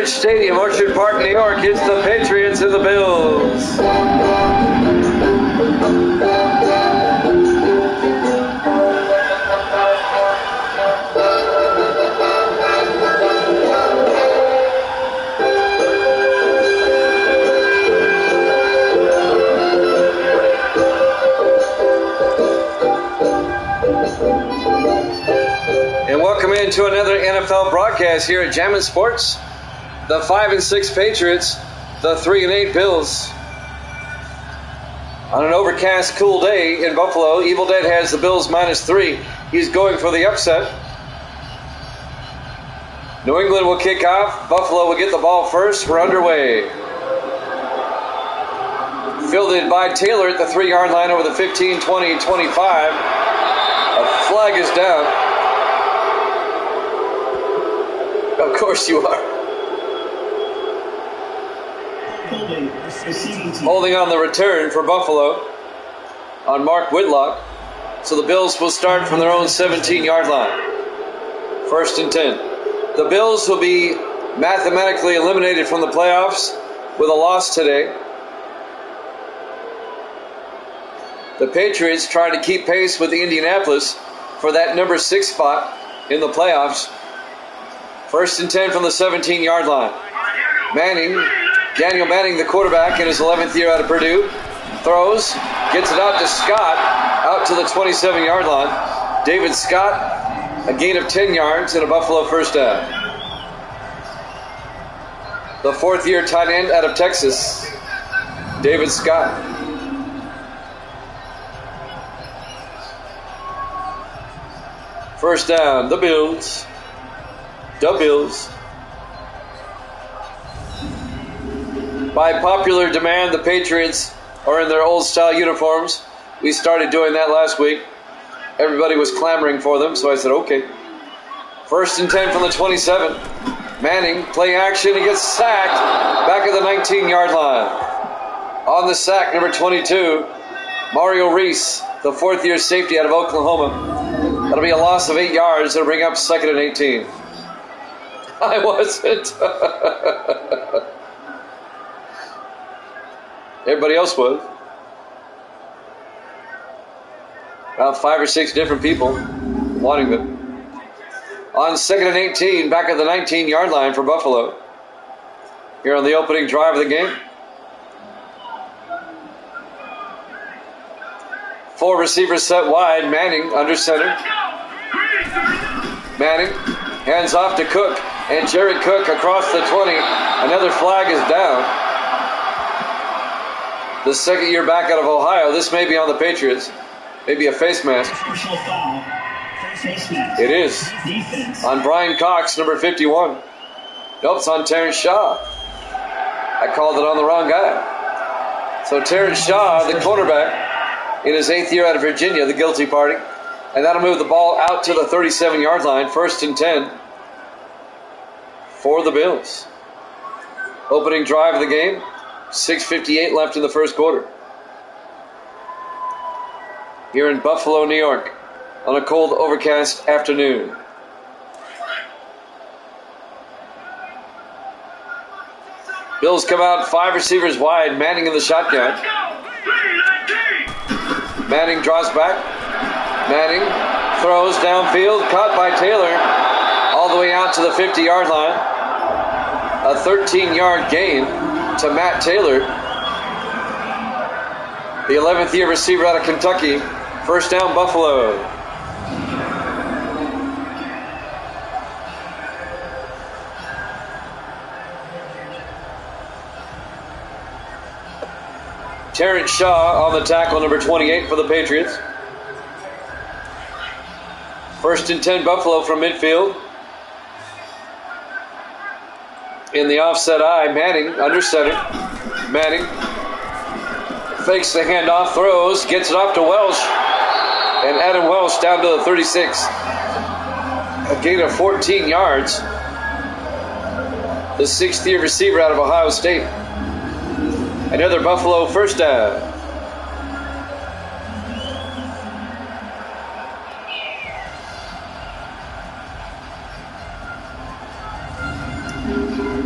Rich Stadium, Orchard Park, New York. It's the Patriots and the Bills. And welcome into another NFL broadcast here at Jammin' Sports. The 5-6 Patriots, the 3-8 Bills. On an overcast, cool day in Buffalo, Evil Dead has the Bills -3. He's going for the upset. New England will kick off. Buffalo will get the ball first. We're underway. Fielded by Taylor at the 3-yard line over the 15, 20, 25. A flag is down. Of course you are. Holding on the return for Buffalo on Mark Whitlock. So the Bills will start from their own 17-yard line. 1st and 10. The Bills will be mathematically eliminated from the playoffs with a loss today. The Patriots trying to keep pace with Indianapolis for that number 6 spot in the playoffs. 1st and 10 from the 17-yard line. Daniel Manning, the quarterback, in his 11th year out of Purdue, throws, gets it out to Scott, out to the 27-yard line. David Scott, a gain of 10 yards and a Buffalo first down. The 4th-year tight end out of Texas, David Scott. First down, the Bills. The Bills. By popular demand, the Patriots are in their old-style uniforms. We started doing that last week. Everybody was clamoring for them, so I said, okay. 1st and 10 from the 27. Manning, play action, he gets sacked back at the 19-yard line. On the sack, number 22, Mario Reese, the 4th-year safety out of Oklahoma. That'll be a loss of 8 yards. It'll bring up 2nd and 18. I wasn't. Everybody else was. About 5 or 6 different people wanting them. On 2nd and 18, back at the 19-yard line for Buffalo. Here on the opening drive of the game. 4 receivers set wide. Manning under center. Manning hands off to Cook. And Jared Cook across the 20. Another flag is down. The 2nd year back out of Ohio. This may be on the Patriots. Maybe a face mask. It is. On Brian Cox, number 51. Nope, it's on Terrence Shaw. I called it on the wrong guy. So Terrence Shaw, the cornerback, in his 8th year out of Virginia, the guilty party. And that'll move the ball out to the 37-yard line. 1st and 10 for the Bills. Opening drive of the game. 6:58 left in the first quarter. Here in Buffalo, New York, on a cold, overcast afternoon. Bills come out 5 receivers wide. Manning in the shotgun. Manning draws back. Manning throws downfield, caught by Taylor, all the way out to the 50-yard line. A 13-yard gain to Matt Taylor, the 11th year receiver out of Kentucky. First down, Buffalo. Terrence Shaw on the tackle, number 28 for the Patriots. 1st and 10, Buffalo from midfield. In the offset eye, Manning under center. Manning fakes the handoff, throws, gets it off to Welsh. And Adam Welsh down to the 36. A gain of 14 yards. The 6th year receiver out of Ohio State. Another Buffalo first down.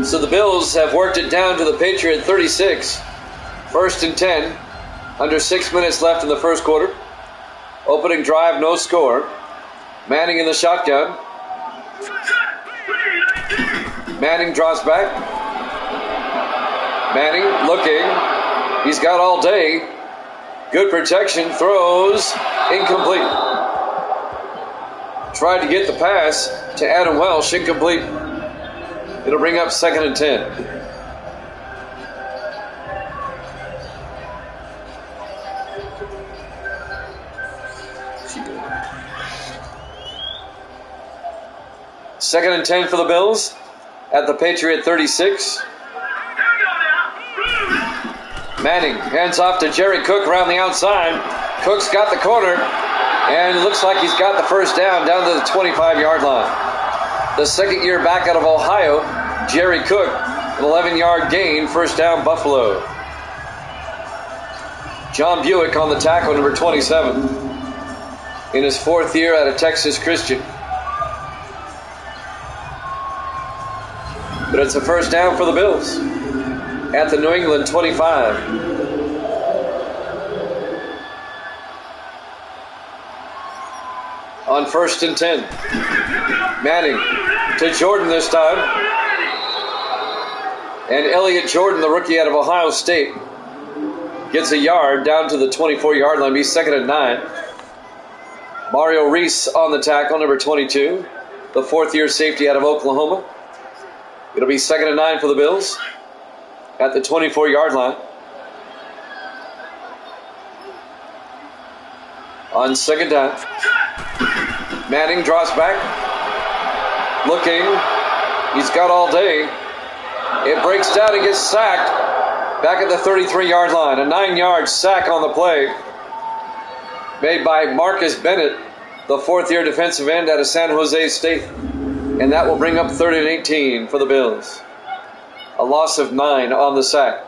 So the Bills have worked it down to the Patriot 36. 1st and 10. Under 6 minutes left in the first quarter. Opening drive, no score. Manning in the shotgun. Manning draws back. Manning looking. He's got all day. Good protection. Throws. Incomplete. Tried to get the pass to Adam Welsh. Incomplete. It'll bring up 2nd and 10. Second and 10 for the Bills at the Patriot 36. Manning hands off to Jerry Cook around the outside. Cook's got the corner, and it looks like he's got the first down to the 25-yard line. The second year back out of Ohio, Jerry Cook, an 11-yard gain, first down Buffalo. John Buick on the tackle, number 27, in his 4th year out of Texas Christian. But it's a first down for the Bills at the New England 25. On 1st and 10. Manning to Jordan this time. And Elliott Jordan, the rookie out of Ohio State, gets a yard down to the 24-yard line. Be 2nd and 9. Mario Reese on the tackle, number 22, the 4th-year safety out of Oklahoma. It'll be 2nd and 9 for the Bills at the 24-yard line. On 2nd down, Manning draws back. Looking. He's got all day. It breaks down and gets sacked back at the 33-yard line. A 9-yard sack on the play made by Marcus Bennett, the 4th-year defensive end out of San Jose State. And that will bring up 3rd and 18 for the Bills. A loss of 9 on the sack.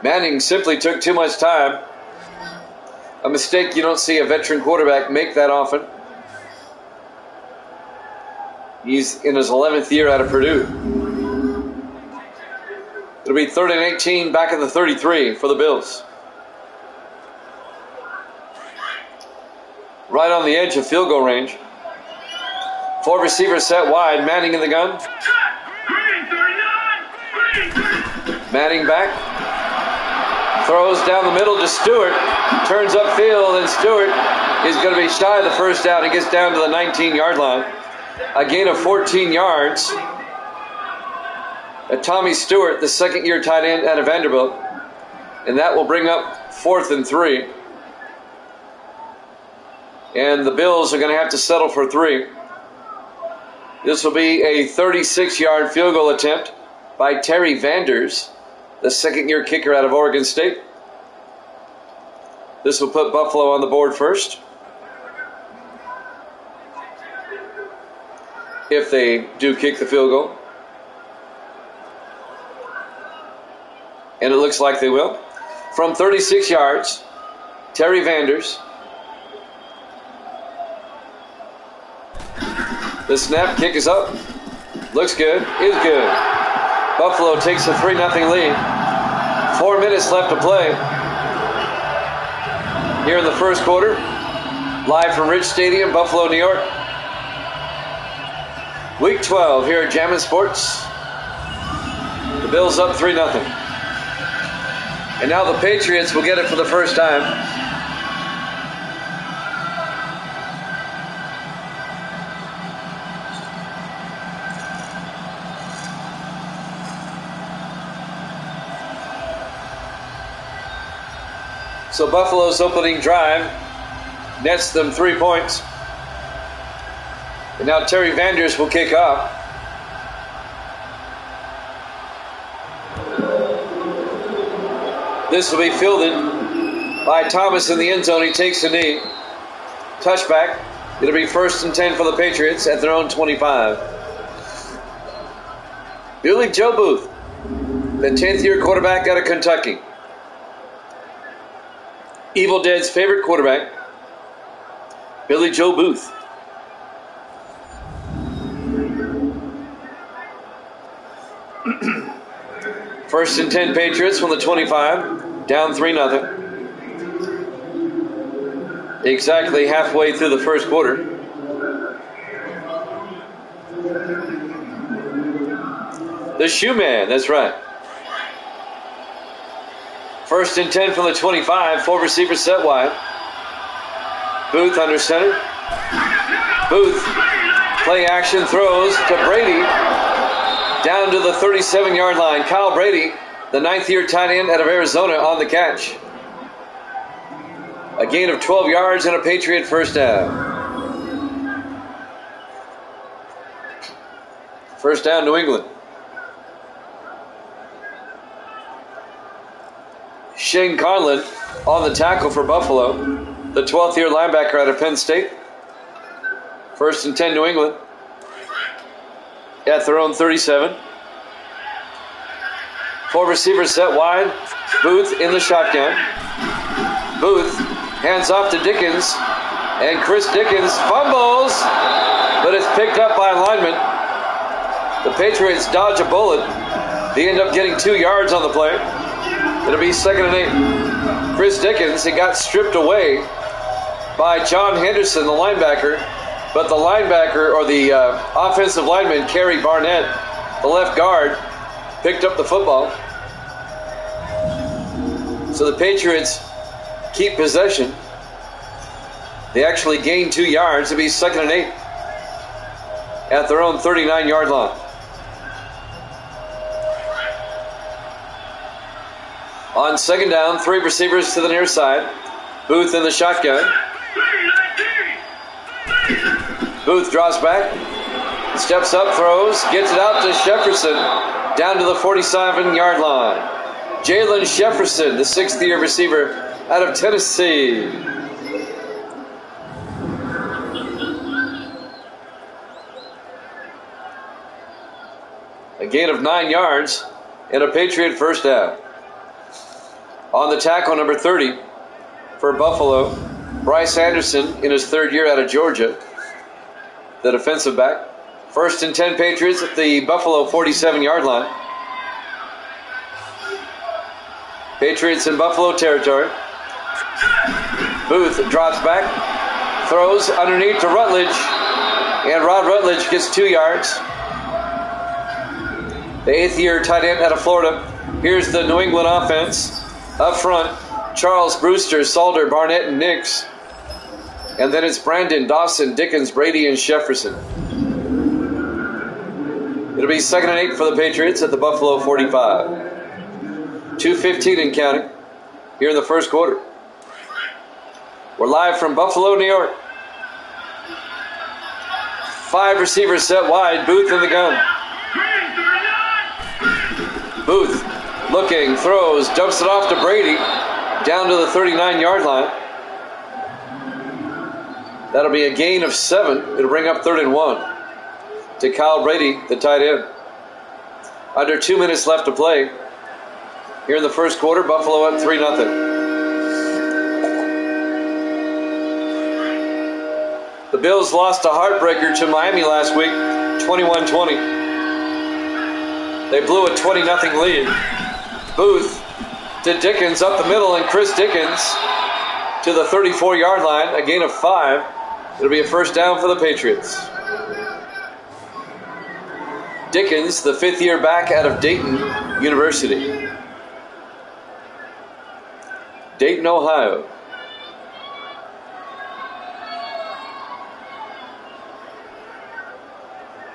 Manning simply took too much time. A mistake you don't see a veteran quarterback make that often. He's in his 11th year out of Purdue. It'll be 3rd and 18 back at the 33 for the Bills. Right on the edge of field goal range. 4 receivers set wide. Manning in the gun. Manning back. Throws down the middle to Stewart. Turns upfield, and Stewart is going to be shy of the first down. He gets down to the 19-yard line. A gain of 14 yards. Tommy Stewart, the 2nd-year tight end out of Vanderbilt. And that will bring up 4th and 3. And the Bills are going to have to settle for 3. This will be a 36-yard field goal attempt by Terry Vanders, the 2nd-year kicker out of Oregon State. This will put Buffalo on the board first, if they do kick the field goal. And it looks like they will. From 36 yards, Terry Vanders. The snap, kick is up. Looks good, is good. Buffalo takes a 3-0 lead. 4 minutes left to play here in the first quarter. Live from Rich Stadium, Buffalo, New York. Week 12 here at Jammin' Sports. The Bills up 3-0. And now the Patriots will get it for the first time. So Buffalo's opening drive nets them 3 points. And now Terry Vanders will kick off. This will be fielded by Thomas in the end zone. He takes a knee. Touchback. It'll be 1st and 10 for the Patriots at their own 25. Billy Joe Booth, the 10th-year quarterback out of Kentucky. Evil Dead's favorite quarterback, Billy Joe Booth. First and 10 Patriots from the 25, down 3-0. Exactly halfway through the first quarter. The Shoe Man, that's right. First and 10 from the 25, 4 receivers set wide. Booth under center. Booth, play action, throws to Brady. Down to the 37-yard line. Kyle Brady, the 9th-year tight end out of Arizona, on the catch. A gain of 12 yards and a Patriot first down. First down, New England. Shane Conlon on the tackle for Buffalo, the 12th-year linebacker out of Penn State. First and 10, New England. At their own 37. 4 receivers set wide. Booth in the shotgun. Booth hands off to Dickens. And Chris Dickens fumbles, but it's picked up by a lineman. The Patriots dodge a bullet. They end up getting 2 yards on the play. It'll be 2nd and 8. Chris Dickens, he got stripped away by John Henderson, the linebacker. But the linebacker, or the offensive lineman, Kerry Barnett, the left guard, picked up the football. So the Patriots keep possession. They actually gain 2 yards. It'll be 2nd and 8 at their own 39-yard line. On 2nd down, 3 receivers to the near side. Booth in the shotgun. Booth draws back, steps up, throws, gets it out to Jefferson, down to the 47-yard line. Jalen Jefferson, the 6th-year receiver out of Tennessee. A gain of 9 yards and a Patriot first down. On the tackle, number 30 for Buffalo, Bryce Anderson in his 3rd year out of Georgia, the defensive back. First and 10 Patriots at the Buffalo 47-yard line. Patriots in Buffalo territory. Booth drops back, throws underneath to Rutledge, and Rod Rutledge gets 2 yards. The 8th-year tight end out of Florida. Here's the New England offense. Up front, Charles, Brewster, Salter, Barnett, and Nix. And then it's Brandon, Dawson, Dickens, Brady, and Jefferson. It'll be 2nd and 8 for the Patriots at the Buffalo 45. 2:15 and counting here in the first quarter. We're live from Buffalo, New York. 5 receivers set wide. Booth in the gun. Booth looking, throws, dumps it off to Brady, down to the 39-yard line. That'll be a gain of 7. It'll bring up 3rd and 1 to Kyle Brady, the tight end. Under 2 minutes left to play here in the first quarter. Buffalo up 3-0. The Bills lost a heartbreaker to Miami last week, 21-20. They blew a 20-0 lead. Booth to Dickens up the middle, and Chris Dickens to the 34-yard line, a gain of 5. It'll be a first down for the Patriots. Dickens, the 5th-year back out of Dayton University. Dayton, Ohio.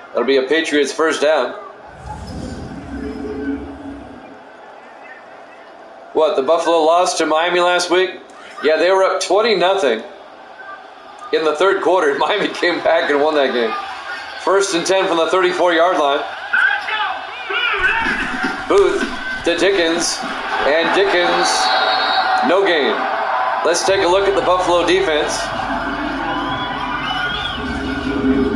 That'll be a Patriots first down. What, the Buffalo lost to Miami last week? Yeah, they were up 20-0 in the 3rd quarter. Miami came back and won that game. First and 10 from the 34-yard line. Booth to Dickens, and Dickens, no gain. Let's take a look at the Buffalo defense.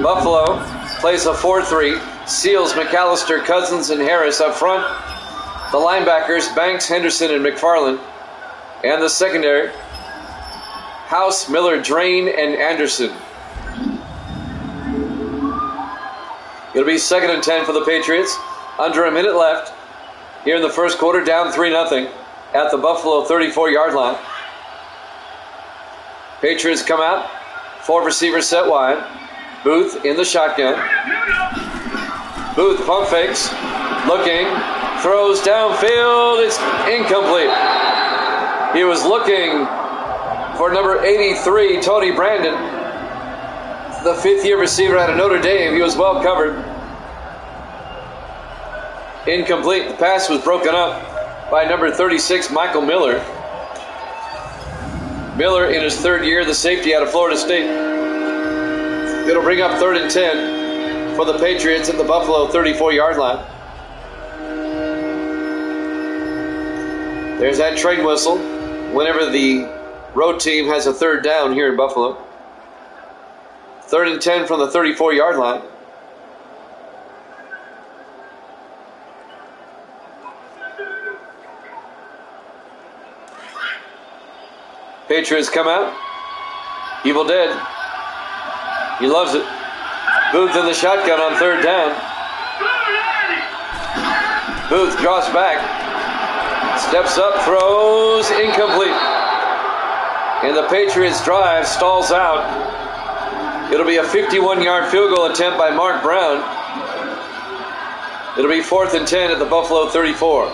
Buffalo plays a 4-3. Seals, McAllister, Cousins, and Harris up front. The linebackers, Banks, Henderson, and McFarland. And the secondary, House, Miller, Drain, and Anderson. It'll be 2nd and 10 for the Patriots Under a minute left here in the first quarter, down 3-0 at the Buffalo 34-yard line. Patriots come out, 4 receivers set wide. Booth in the shotgun. Booth pump fakes, looking, throws downfield, it's incomplete. He was looking for number 83, Tony Brandon, the 5th-year receiver out of Notre Dame. He was well covered. Incomplete. The pass was broken up by number 36, Michael Miller. Miller in his 3rd year, the safety out of Florida State. It'll bring up 3rd and 10 for the Patriots at the Buffalo 34-yard line. There's that train whistle whenever the road team has a 3rd down here in Buffalo. 3rd and 10 from the 34-yard line. Patriots come out. Evil Dead. He loves it. Booth in the shotgun on 3rd down. Booth draws back. Steps up, throws, incomplete. And the Patriots drive stalls out. It'll be a 51-yard field goal attempt by Mark Brown. It'll be 4th and 10 at the Buffalo 34.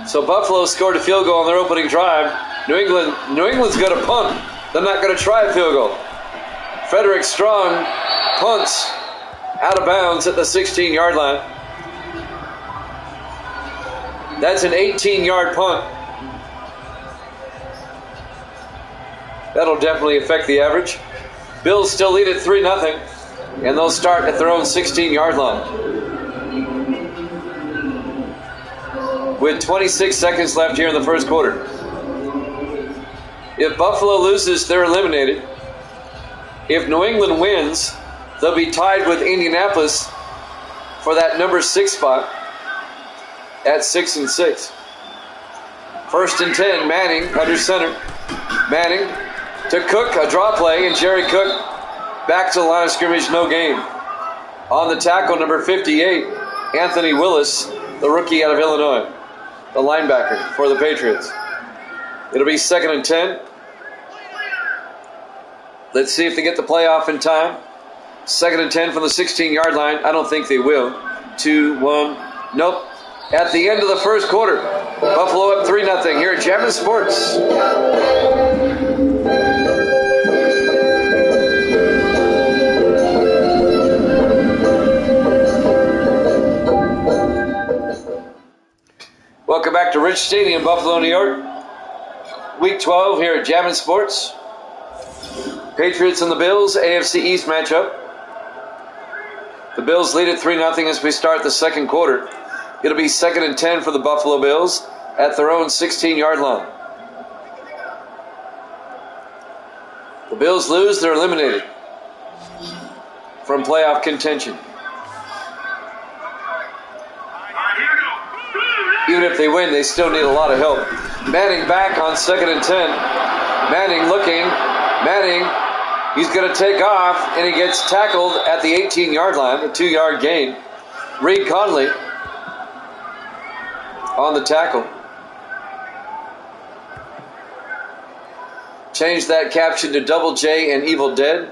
So Buffalo scored a field goal on their opening drive. New England's going to punt. They're not going to try a field goal. Frederick Strong punts out of bounds at the 16-yard line. That's an 18-yard punt. That'll definitely affect the average. Bills still lead at 3-0, and they'll start at their own 16-yard line. With 26 seconds left here in the first quarter. If Buffalo loses, they're eliminated. If New England wins, they'll be tied with Indianapolis for that number 6 spot at 6-6. 1st and 10, Manning under center. Manning to Cook, a draw play, and Jerry Cook back to the line of scrimmage, no gain. On the tackle, number 58, Anthony Willis, the rookie out of Illinois, the linebacker for the Patriots. It'll be 2nd and 10. Let's see if they get the playoff in time. 2nd and 10 from the 16-yard line. I don't think they will. 2-1. Nope. At the end of the first quarter, Buffalo up 3-0 here at Jammin' Sports. Welcome back to Rich Stadium, Buffalo, New York. Week 12 here at Jammin' Sports. Patriots and the Bills, AFC East matchup. The Bills lead at 3-0 as we start the second quarter. It'll be 2nd and 10 for the Buffalo Bills at their own 16-yard line. The Bills lose, they're eliminated from playoff contention. Even if they win, they still need a lot of help. Manning back on 2nd and 10. Manning looking. Manning, he's going to take off, and he gets tackled at the 18-yard line, a 2-yard gain. Reed Conley on the tackle. Change that caption to Double J and Evil Dead.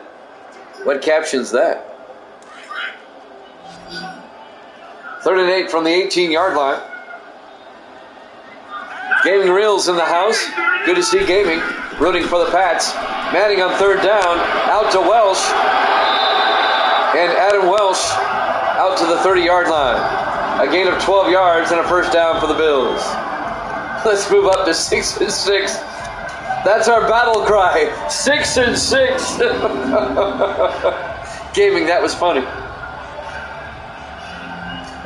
What caption's that? 3rd and 8 from the 18-yard line. Gaming Reels in the house. Good to see Gaming rooting for the Pats. Manning on 3rd down. Out to Welsh. And Adam Welsh out to the 30-yard line. A gain of 12 yards and a first down for the Bills. Let's move up to 6-6. That's our battle cry. 6-6. Gaming, that was funny.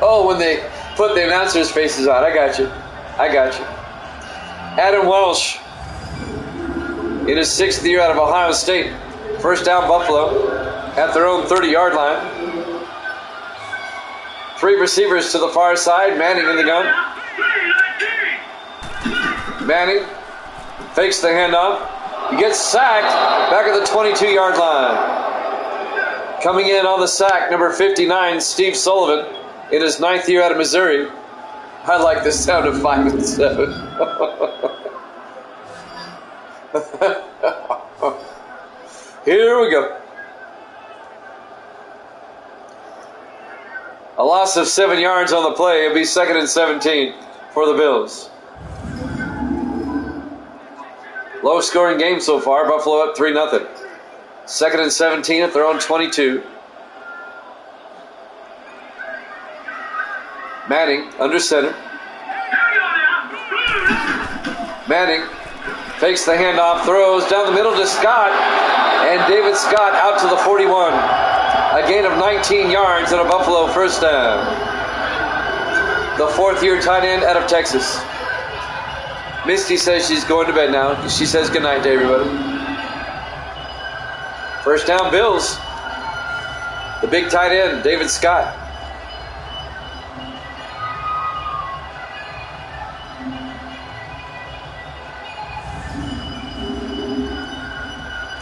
Oh, when they put the announcers' faces on. I got you. Adam Welsh in his 6th year out of Ohio State. First down Buffalo at their own 30-yard line. 3 receivers to the far side. Manning in the gun. Manning fakes the handoff. He gets sacked back at the 22-yard line. Coming in on the sack, number 59, Steve Sullivan. in his 9th year out of Missouri. I like the sound of 5 and 7. Here we go. A loss of 7 yards on the play. It'll be 2nd and 17 for the Bills. Low scoring game so far. Buffalo up 3-0. 2nd and 17 at their own 22. Manning under center. Manning fakes the handoff, throws down the middle to Scott, and David Scott out to the 41. A gain of 19 yards and a Buffalo first down. The 4th-year tight end out of Texas. Misty says she's going to bed now. She says goodnight to everybody. First down, Bills. The big tight end, David Scott.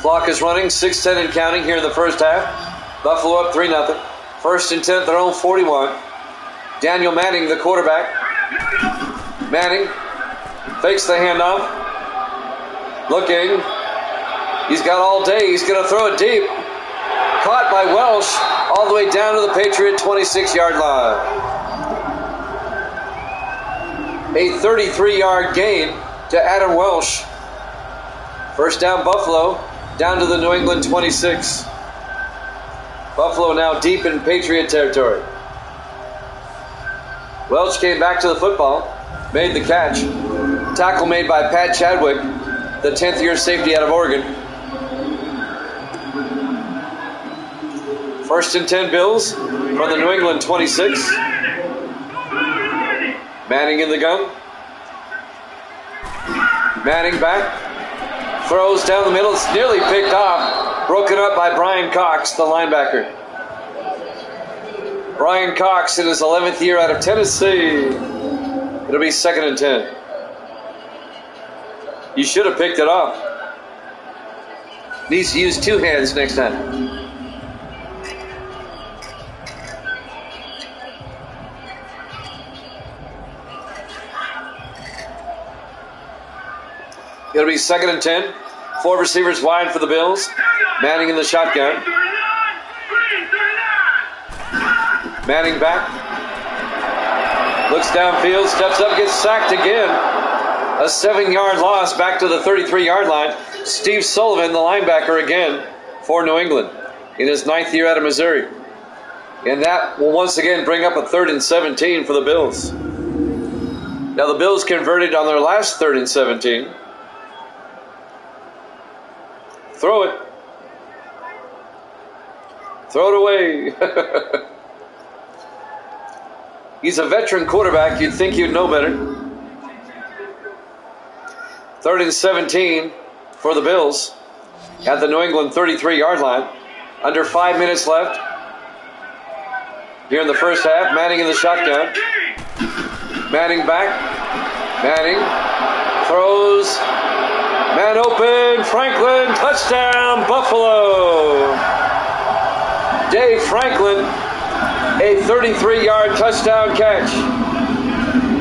Clock is running, 6:10 and counting here in the first half. Buffalo up 3-0. 1st and 10 at their own 41. Daniel Manning, the quarterback. Manning fakes the handoff. Looking. He's got all day. He's going to throw it deep. Caught by Welsh all the way down to the Patriot 26-yard line. A 33-yard gain to Adam Welsh. First down, Buffalo, down to the New England 26. Buffalo now deep in Patriot territory. Welch came back to the football, made the catch. Tackle made by Pat Chadwick, the 10th-year safety out of Oregon. 1st and 10 Bills from the New England 26. Manning in the gun. Manning back. Throws down the middle. It's nearly picked off. Broken up by Brian Cox, the linebacker. Brian Cox in his 11th year out of Tennessee. It'll be 2nd and 10. You should have picked it off. Needs to use 2 hands next time. It'll be 2nd and 10. 4 receivers wide for the Bills. Manning in the shotgun. Manning back. Looks downfield, steps up, gets sacked again. A 7-yard loss back to the 33-yard line. Steve Sullivan, the linebacker again for New England in his 9th year out of Missouri. And that will once again bring up a 3rd and 17 for the Bills. Now the Bills converted on their last 3rd and 17. Throw it. Throw it away. He's a veteran quarterback. You'd think you'd know better. 3rd and 17 for the Bills at the New England 33-yard line. Under 5 minutes left here in the first half. Manning in the shotgun. Manning back. Manning throws. Man open, Franklin, touchdown, Buffalo. Dave Franklin, a 33-yard touchdown catch.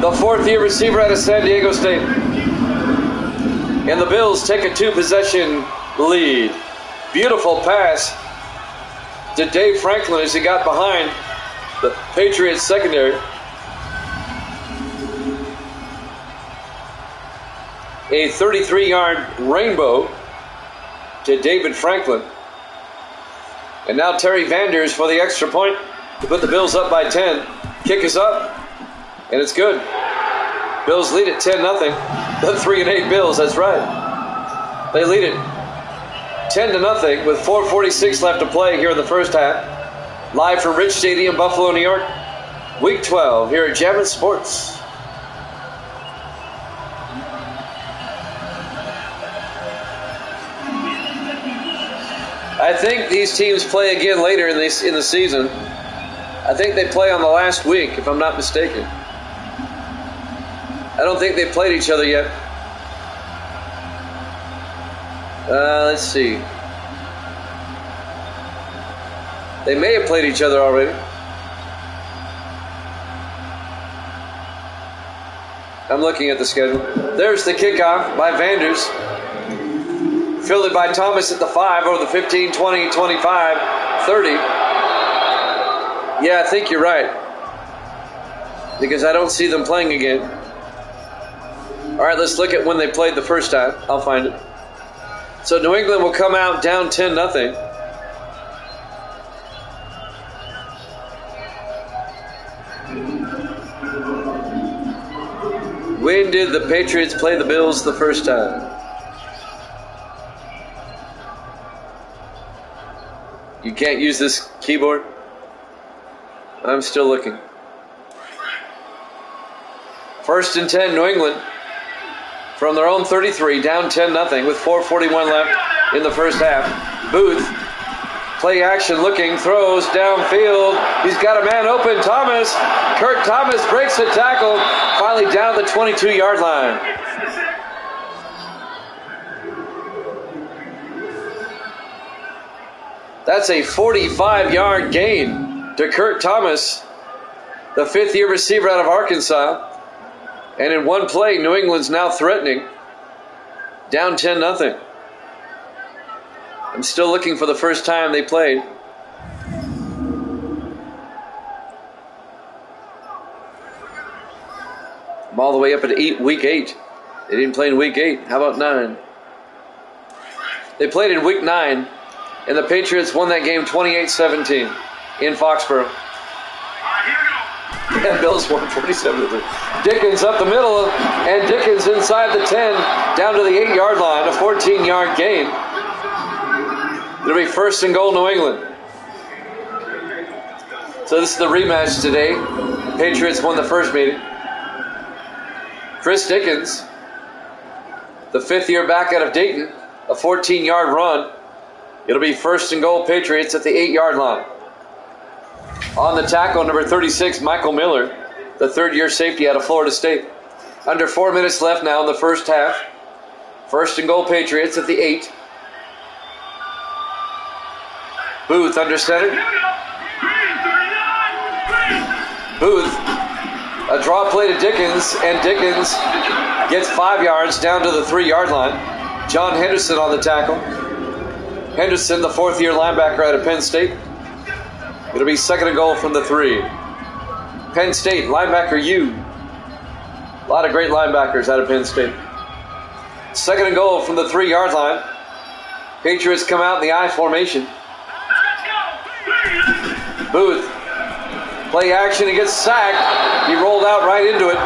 The 4th-year receiver out of San Diego State. And the Bills take a 2-possession lead. Beautiful pass to Dave Franklin as he got behind the Patriots secondary. A 33-yard rainbow to David Franklin. And now Terry Vanders for the extra point to put the Bills up by 10. Kick is up, and it's good. Bills lead at 10-0. The 3-8 Bills, that's right. They lead it 10-0 with 4:46 left to play here in the first half. Live from Rich Stadium, Buffalo, New York. Week 12 here at Jammin' Sports. I think these teams play again later in the season. I think they play on the last week, if I'm not mistaken. I don't think they've played each other yet. Let's see. They may have played each other already. I'm looking at the schedule. There's the kickoff by Vanders. Fielded by Thomas at the 5 over the 15, 20, 25, 30. Yeah, I think you're right. Because I don't see them playing again. All right, let's look at when they played the first time. I'll find it. So New England will come out down 10-0. When did the Patriots play the Bills the first time? You can't use this keyboard? I'm still looking. 1st and 10, New England. From their own 33, down 10-0 with 4:41 left in the first half. Booth, play action looking, throws downfield. He's got a man open, Thomas. Kirk Thomas breaks the tackle, finally down the 22-yard line. That's a 45-yard gain to Kirk Thomas, the 5th-year receiver out of Arkansas. And in one play, New England's now threatening. Down 10-0. I'm still looking for the first time they played. I'm all the way up at week 8. They didn't play in week 8. How about 9? They played in week 9, and the Patriots won that game 28-17 in Foxborough. And Bills won 47-3. Dickens up the middle, and Dickens inside the 10, down to the 8-yard line, a 14-yard gain. It'll be 1st and goal, New England. So this is the rematch today. Patriots won the first meeting. Chris Dickens, the 5th-year back out of Dayton, a 14-yard run. It'll be 1st and goal, Patriots at the 8-yard line. On the tackle, number 36, Michael Miller, the 3rd-year safety out of Florida State. Under 4 minutes left now in the first half. 1st and goal, Patriots at the 8. Booth under center. Booth, a draw play to Dickens, and Dickens gets 5 yards down to the 3-yard line. John Henderson on the tackle. Henderson, the 4th-year linebacker out of Penn State. It'll be 2nd and goal from the 3. Penn State, linebacker U. A lot of great linebackers out of Penn State. 2nd and goal from the 3-yard line. Patriots come out in the I formation. Booth, play action, he gets sacked. He rolled out right into it.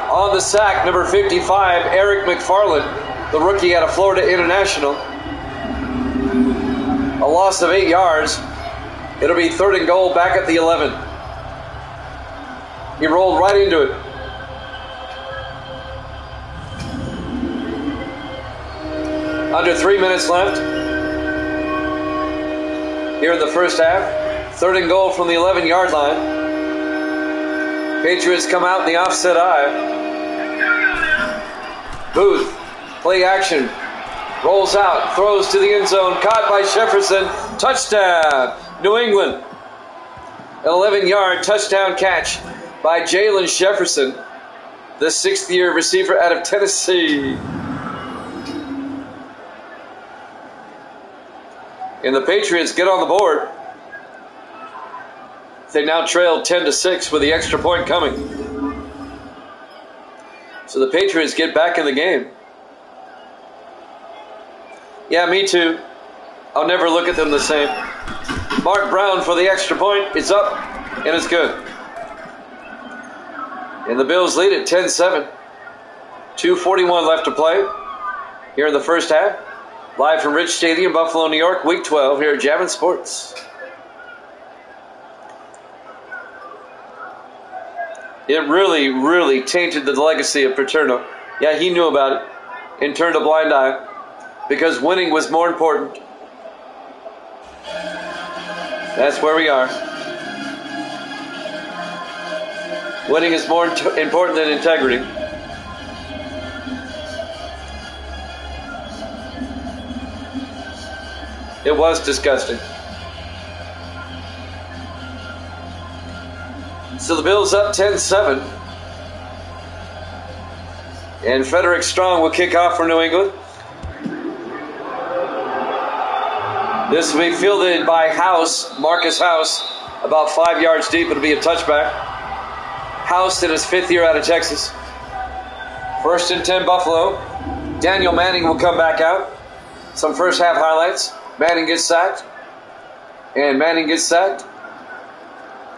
On the sack, number 55, Eric McFarland, the rookie out of Florida International. A loss of 8 yards. It'll be 3rd and goal back at the 11. He rolled right into it. Under 3 minutes left here in the first half. 3rd and goal from the 11-yard line. Patriots come out in the offset I. Booth, play action. Rolls out, throws to the end zone, caught by Jefferson. Touchdown, New England. An 11-yard touchdown catch by Jalen Jefferson, the 6th-year receiver out of Tennessee. And the Patriots get on the board. They now trail 10-6 with the extra point coming. So the Patriots get back in the game. Yeah, me too. I'll never look at them the same. Mark Brown for the extra point. It's up, and it's good. And the Bills lead at 10-7. 2:41 left to play here in the first half. Live from Rich Stadium, Buffalo, New York, Week 12 here at Javin Sports. It really, really tainted the legacy of Paterno. Yeah, he knew about it and turned a blind eye because winning was more important. That's where we are. Winning is more important than integrity. It was disgusting. So the Bills up 10-7. And Frederick Strong will kick off for New England. This will be fielded by Marcus House, about 5 yards deep. It'll be a touchback. House in his 5th year out of Texas. 1st and 10 Buffalo. Daniel Manning will come back out. Some first half highlights. Manning gets sacked. And Manning gets sacked.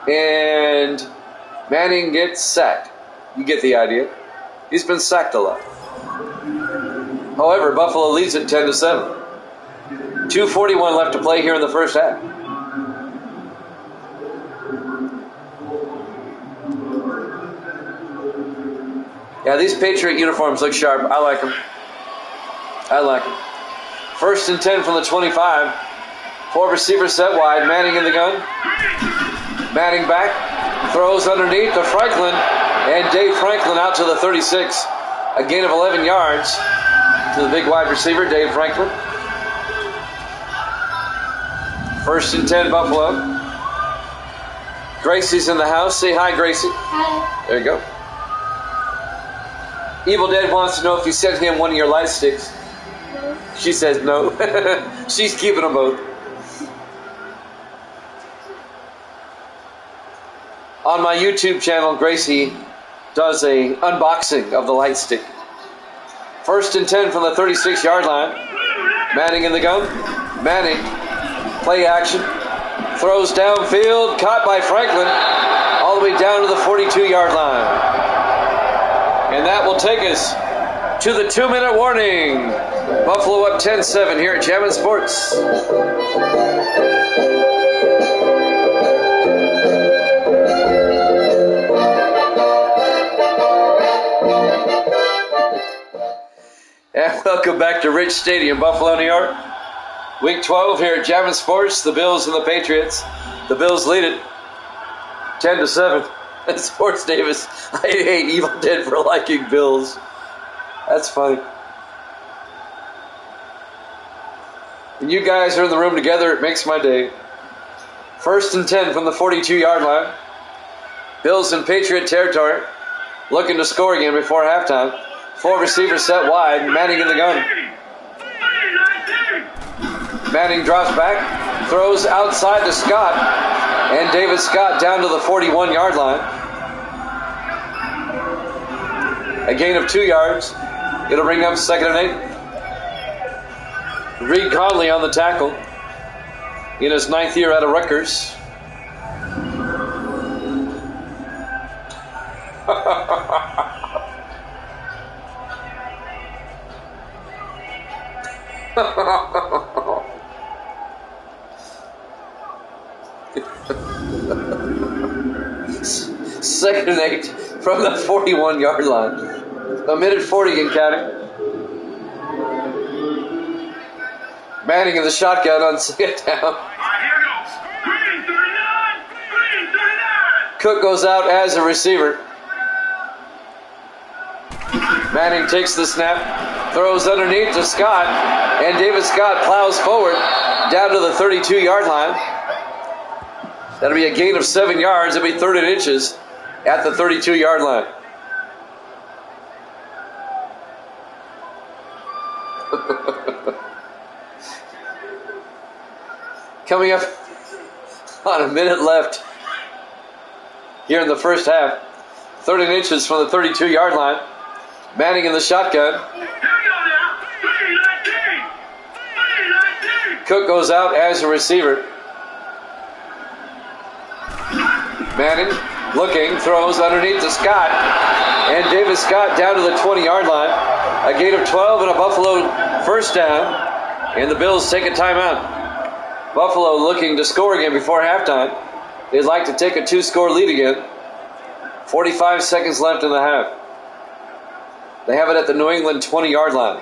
And Manning gets sacked. You get the idea. He's been sacked a lot. However, Buffalo leads it 10-7. 2:41 left to play here in the first half. Yeah, these Patriot uniforms look sharp. I like them. 1st and 10 from the 25. 4 receivers set wide. Manning in the gun. Manning back. Throws underneath to Franklin. And Dave Franklin out to the 36. A gain of 11 yards to the big wide receiver, Dave Franklin. 1st and 10 Buffalo. Gracie's in the house. Say hi, Gracie. Hi. There you go. Evil Dead wants to know if you sent him one of your light sticks. No. She says no. She's keeping them both. On my YouTube channel, Gracie does a unboxing of the light stick. 1st and 10 from the 36-yard line. Manning in the gun. Manning, play action. Throws downfield, caught by Franklin, all the way down to the 42-yard line. And that will take us to the 2-minute warning. Buffalo up 10-7 here at Jammin' Sports. And welcome back to Rich Stadium, Buffalo, New York. Week 12 here at Jammin' Sports. The Bills and the Patriots. The Bills lead it 10-7. Sports Davis. I hate Evil Dead for liking Bills. That's funny. When you guys are in the room together, it makes my day. 1st and 10 from the 42-yard line. Bills in Patriot territory. Looking to score again before halftime. 4 receivers set wide. Manning in the gun. Manning drops back. Throws outside to Scott. And David Scott down to the 41-yard line. A gain of 2 yards. It'll bring up 2nd and 8. Reed Conley on the tackle. In his 9th year out of Rutgers. Second and 8 from the 41-yard line. A minute 40 and counting. Manning in the shotgun on 2nd down. Cook goes out as a receiver. Manning takes the snap, throws underneath to Scott, and David Scott plows forward down to the 32-yard line. That'll be a gain of 7 yards. It'll be 3rd and inches at the 32-yard line. Coming up on a minute left here in the first half. 3rd and inches from the 32-yard line. Manning in the shotgun. Cook goes out as a receiver. Manning looking, throws underneath to Scott. And David Scott down to the 20-yard line. A gain of 12 and a Buffalo first down. And the Bills take a timeout. Buffalo looking to score again before halftime. They'd like to take a 2-score lead again. 45 seconds left in the half. They have it at the New England 20-yard line.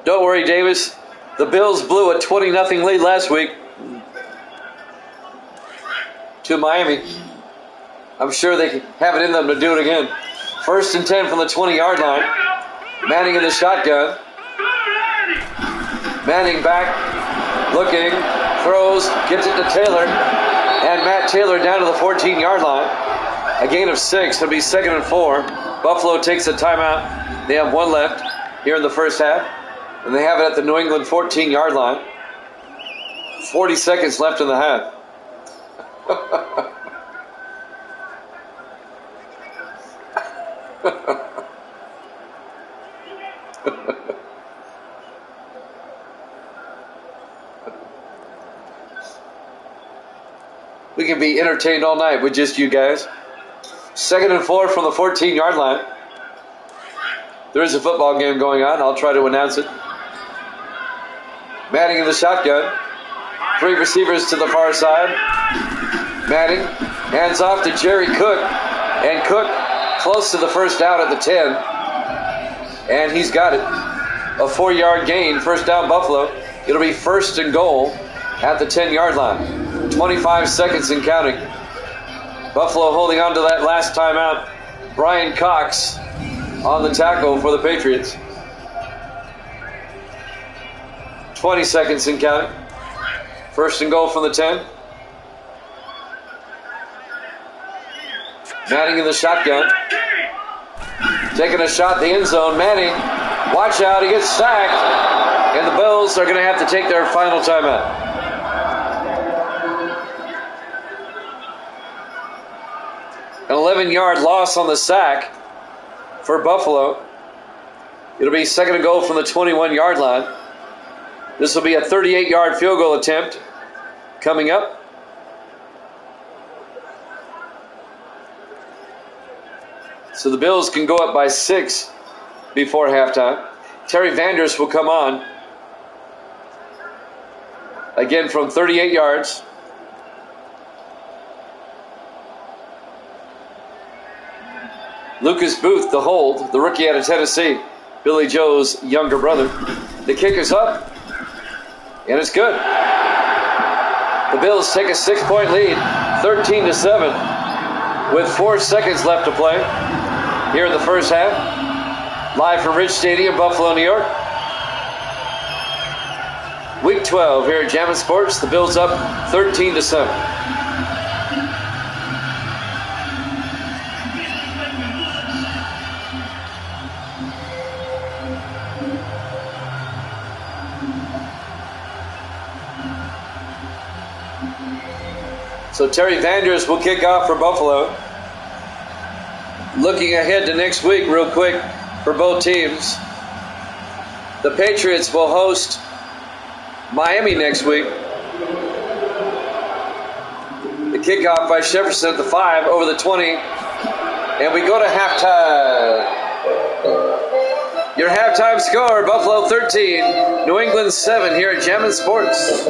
Don't worry, Davis. The Bills blew a 20-0 lead last week to Miami. I'm sure they have it in them to do it again. 1st and 10 from the 20-yard line. Manning in the shotgun. Manning back, looking, throws, gets it to Taylor, and Matt Taylor down to the 14-yard line. A gain of 6. It'll be 2nd and 4. Buffalo takes a timeout. They have 1 left here in the first half, and they have it at the New England 14-yard line. 40 seconds left in the half. We can be entertained all night with just you guys. 2nd and 4 from the 14-yard line. There is a football game going on. I'll try to announce it. Manning in the shotgun. 3 receivers to the far side. Manning hands off to Jerry Cook. And Cook close to the first down at the 10. And he's got it. A 4-yard gain. First down Buffalo. It'll be 1st and goal at the 10-yard line. 25 seconds and counting. Buffalo holding on to that last timeout. Brian Cox on the tackle for the Patriots. 20 seconds and counting. 1st and goal from the 10. Manning in the shotgun. Taking a shot at the end zone. Manning, watch out, he gets sacked. And the Bills are going to have to take their final timeout. An 11-yard loss on the sack for Buffalo. It'll be 2nd and goal from the 21-yard line. This will be a 38-yard field goal attempt coming up. So the Bills can go up by 6 before halftime. Terry Vanders will come on. Again from 38 yards. Lucas Booth, the hold, the rookie out of Tennessee, Billy Joe's younger brother. The kick is up, and it's good. The Bills take a 6-point lead, 13-7, with 4 seconds left to play here in the first half. Live from Rich Stadium, Buffalo, New York. Week 12 here at Jammin' Sports. The Bills up 13-7. So Terry Vanders will kick off for Buffalo. Looking ahead to next week real quick for both teams. The Patriots will host Miami next week. The kickoff by Jefferson at the 5 over the 20. And we go to halftime. Your halftime score, Buffalo 13, New England 7 here at Jammin' Sports.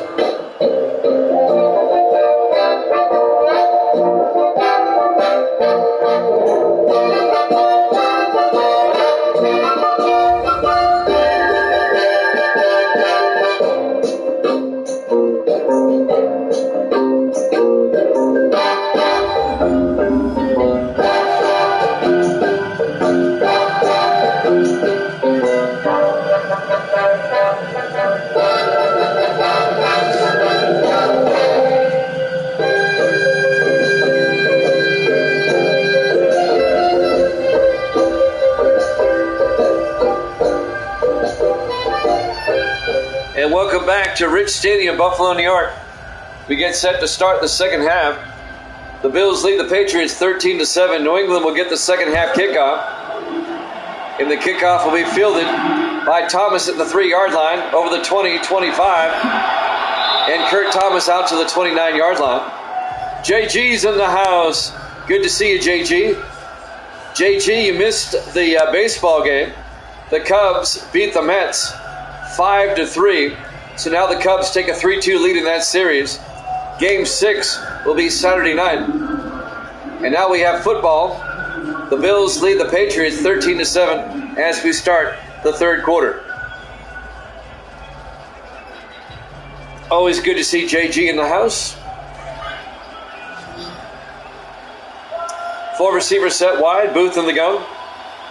And welcome back to Rich Stadium, Buffalo, New York. We get set to start the second half. The Bills lead the Patriots 13-7. New England will get the second half kickoff. And the kickoff will be fielded by Thomas at the 3-yard line over the 20-25. And Kurt Thomas out to the 29-yard line. JG's in the house. Good to see you, JG. JG, you missed the baseball game. The Cubs beat the Mets 5-3. So now the Cubs take a 3-2 lead in that series. Game 6 will be Saturday night. And now we have football. The Bills lead the Patriots 13-7 as we start the third quarter. Always good to see JG in the house. 4 receivers set wide. Booth in the gun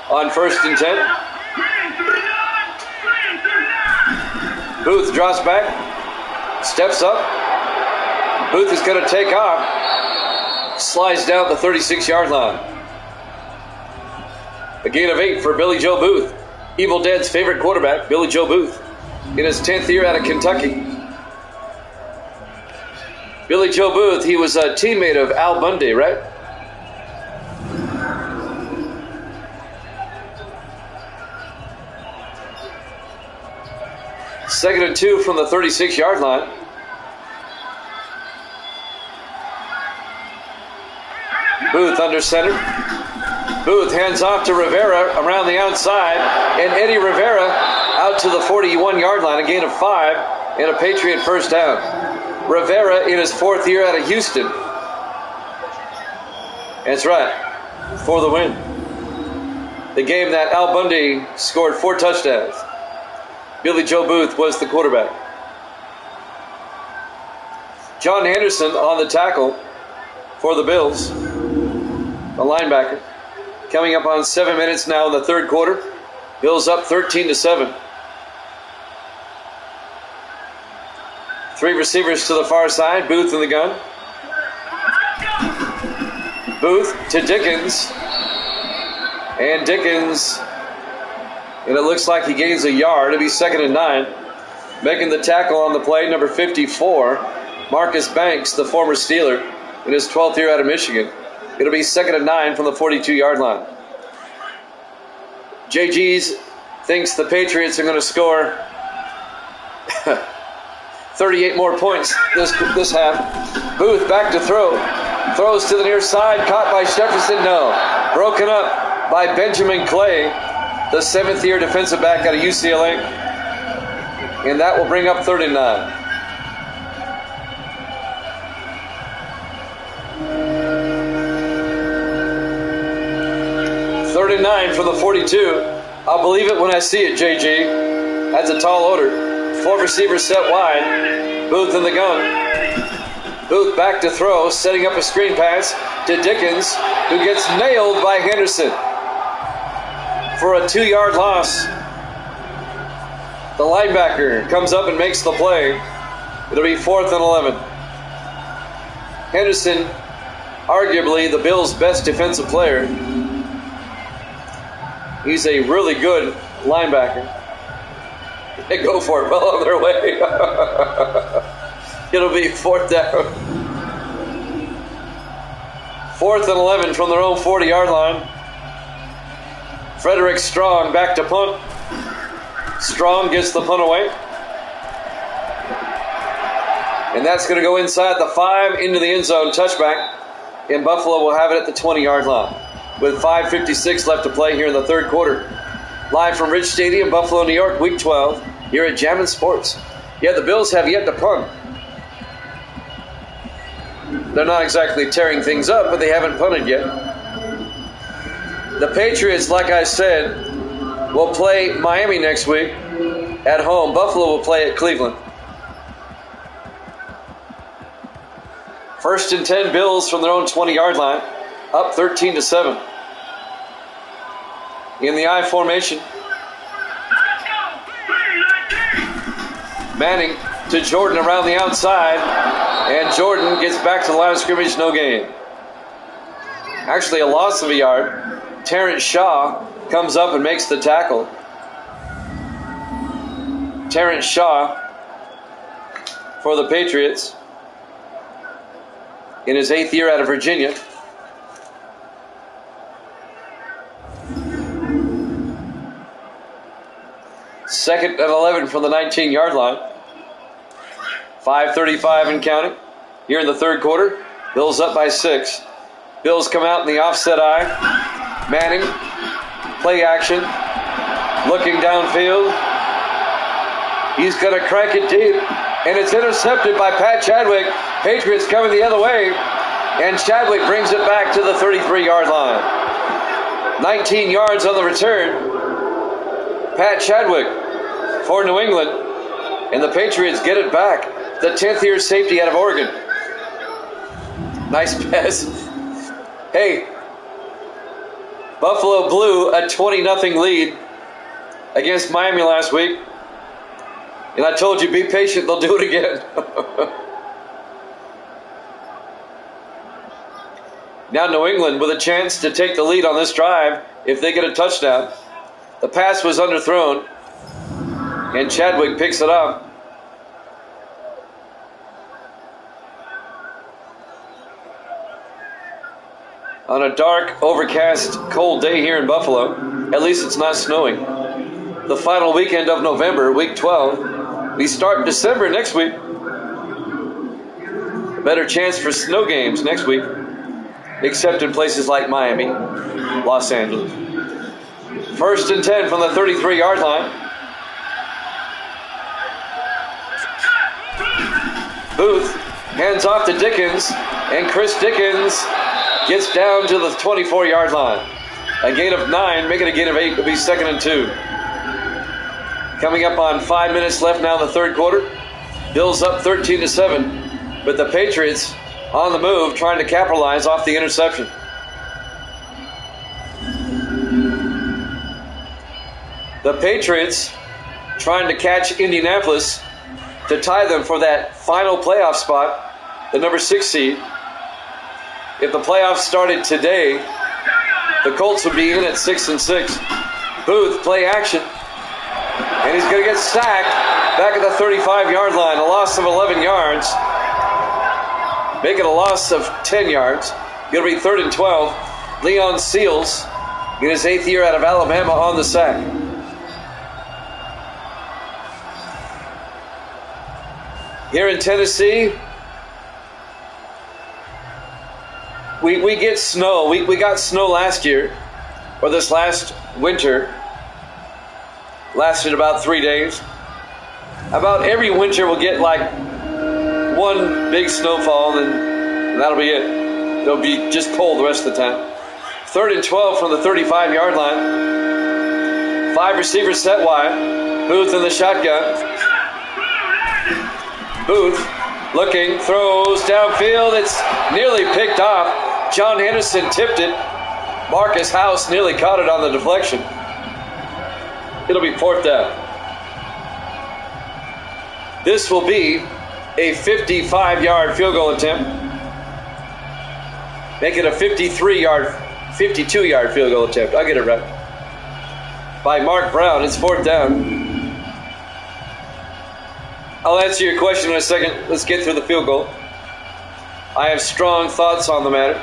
on 1st and 10. Booth drops back, steps up. Booth is going to take off. Slides down the 36-yard line. A gain of 8 for Billy Joe Booth. Evil Dead's favorite quarterback, Billy Joe Booth, in his 10th year out of Kentucky. Billy Joe Booth, he was a teammate of Al Bundy, right? Second and 2 from the 36-yard line. Booth under center. Booth hands off to Rivera around the outside, and Eddie Rivera out to the 41-yard line, a gain of 5 and a Patriot first down. Rivera in his 4th year out of Houston. That's right, for the win. The game that Al Bundy scored 4 touchdowns. Billy Joe Booth was the quarterback. John Henderson on the tackle for the Bills, the linebacker. Coming up on 7 minutes now in the third quarter. Bills up 13-7. 3 receivers to the far side. Booth in the gun. Booth to Dickens. And Dickens, and it looks like he gains a yard. It'll be 2nd and 9. Making the tackle on the play, number 54, Marcus Banks, the former Steeler, in his 12th year out of Michigan. It'll be 2nd and 9 from the 42-yard line. JG's thinks the Patriots are going to score 38 more points this half. Booth back to throw. Throws to the near side, caught by Jefferson. No. Broken up by Benjamin Clay, the 7th year defensive back out of UCLA. And that will bring up 3rd and 9. Third and 9 from the 42. I'll believe it when I see it, JG. That's a tall order. 4 receivers set wide. Booth in the gun. Booth back to throw, setting up a screen pass to Dickens, who gets nailed by Henderson for a 2-yard loss. The linebacker comes up and makes the play. It'll be 4th and 11. Henderson, arguably the Bills' best defensive player. He's a really good linebacker. They go for it, well on their way. It'll be 4th down. 4th and 11 from their own 40-yard line. Frederick Strong back to punt. Strong gets the punt away. And that's going to go inside the 5 into the end zone, touchback. And Buffalo will have it at the 20-yard line with 5:56 left to play here in the third quarter. Live from Ridge Stadium, Buffalo, New York, Week 12, here at Jammin' Sports. Yeah, the Bills have yet to punt. They're not exactly tearing things up, but they haven't punted yet. The Patriots, like I said, will play Miami next week at home. Buffalo will play at Cleveland. 1st and 10 Bills from their own 20-yard line, up 13-7. In the I formation. Manning to Jordan around the outside, and Jordan gets back to the line of scrimmage, no gain. Actually, a loss of a yard. Terrence Shaw comes up and makes the tackle. Terrence Shaw for the Patriots in his 8th year out of Virginia. Second and 11 from the 19-yard line. 5:35 and counting. Here in the third quarter, Bills up by 6. Bills come out in the offset eye. Manning, play action, looking downfield. He's going to crank it deep, and it's intercepted by Pat Chadwick. Patriots coming the other way, and Chadwick brings it back to the 33-yard line. 19 yards on the return. Pat Chadwick for New England, and the Patriots get it back. The 10th year safety out of Oregon. Nice pass. Hey, Buffalo blew a 20-0 lead against Miami last week. And I told you, be patient, they'll do it again. Now New England with a chance to take the lead on this drive if they get a touchdown. The pass was underthrown, and Chadwick picks it up. On a dark, overcast, cold day here in Buffalo, at least it's not snowing. The final weekend of November, week 12. We start December next week. A better chance for snow games next week, except in places like Miami, Los Angeles. 1st and 10 from the 33-yard line. Booth hands off to Dickens, and Chris Dickens gets down to the 24-yard line. A gain of 9, making a gain of 8. It'll be 2nd and 2. Coming up on 5 minutes left now in the third quarter. Bills up 13-7, but the Patriots on the move, trying to capitalize off the interception. The Patriots trying to catch Indianapolis to tie them for that final playoff spot, the number 6 seed. If the playoffs started today, the Colts would be in at 6-6. Booth, play action. And he's going to get sacked back at the 35-yard line. A loss of 11 yards. Make it a loss of 10 yards. Going to be 3rd and 12. Leon Seals, in his 8th year out of Alabama, on the sack. Here in Tennessee, we get snow. We got snow last year, or this last winter. Lasted about 3 days. About every winter we'll get like one big snowfall, and that'll be it. It'll be just cold the rest of the time. 3rd and 12 from the 35-yard line. 5 receivers set wide. Booth in the shotgun. Booth looking, throws downfield. It's nearly picked off. John Henderson tipped it. Marcus House nearly caught it on the deflection. It'll be 4th down. This will be a 55-yard field goal attempt. Make it a 52-yard field goal attempt. I'll get it right. By Mark Brown, it's 4th down. I'll answer your question in a second. Let's get through the field goal. I have strong thoughts on the matter.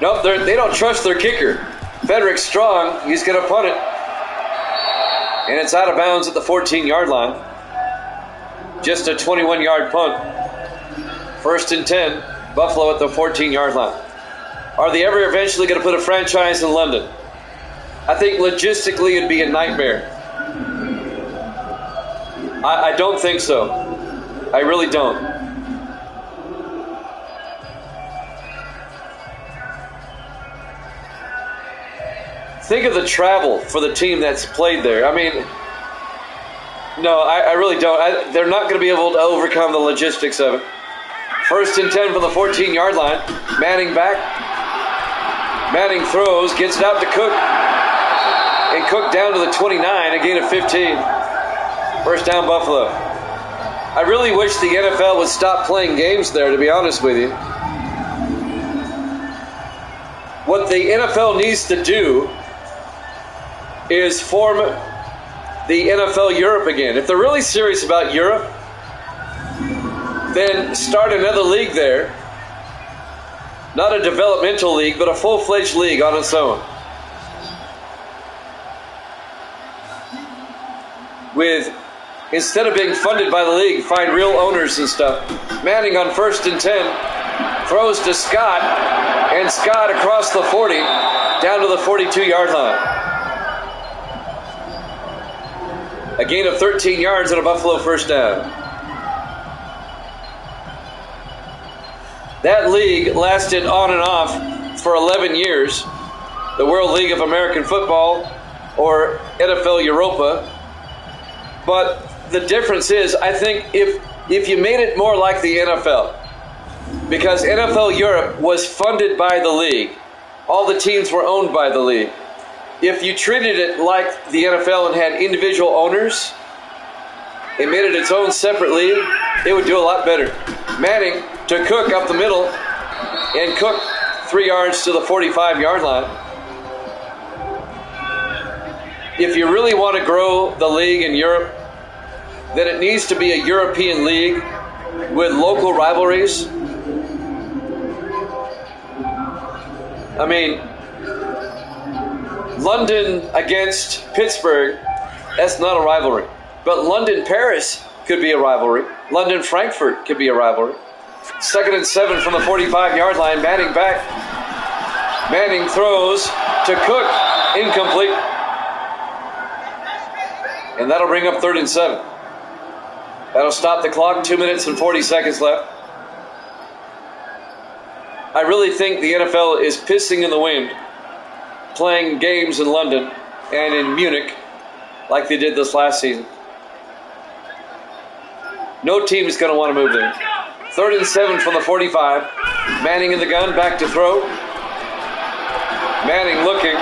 Nope, they don't trust their kicker. Frederick Strong, he's going to punt it. And it's out of bounds at the 14-yard line. Just a 21-yard punt. 1st and 10, Buffalo at the 14-yard line. Are they ever eventually going to put a franchise in London? I think logistically it'd be a nightmare. I don't think so. I really don't. Think of the travel for the team that's played there. I mean, no, I really don't. They're not going to be able to overcome the logistics of it. 1st and 10 from the 14-yard line. Manning back. Manning throws, gets it out to Cook. And Cook down to the 29, a gain of 15. 1st down, Buffalo. I really wish the NFL would stop playing games there, to be honest with you. What the NFL needs to do is form the NFL Europe again. If they're really serious about Europe, then start another league there. Not a developmental league, but a full-fledged league on its own. With, instead of being funded by the league, find real owners and stuff. Manning on 1st and 10, throws to Scott, and Scott across the 40, down to the 42-yard line. A gain of 13 yards and a Buffalo 1st down. That league lasted on and off for 11 years. The World League of American Football, or NFL Europa. But the difference is, I think if you made it more like the NFL, because NFL Europe was funded by the league, all the teams were owned by the league. If you treated it like the NFL and had individual owners, they made it its own separate league, it would do a lot better. Manning to Cook up the middle, and Cook 3 yards to the 45-yard line. If you really want to grow the league in Europe, then it needs to be a European league with local rivalries. I mean, London against Pittsburgh, that's not a rivalry. But London-Paris could be a rivalry. London-Frankfurt could be a rivalry. 2nd and 7 from the 45-yard line. Manning back. Manning throws to Cook. Incomplete. And that'll bring up 3rd and 7. That'll stop the clock. 2 minutes and 40 seconds left. I really think the NFL is pissing in the wind playing games in London and in Munich like they did this last season. No team is going to want to move there. 3rd and 7 from the 45. Manning in the gun, back to throw. Manning looking.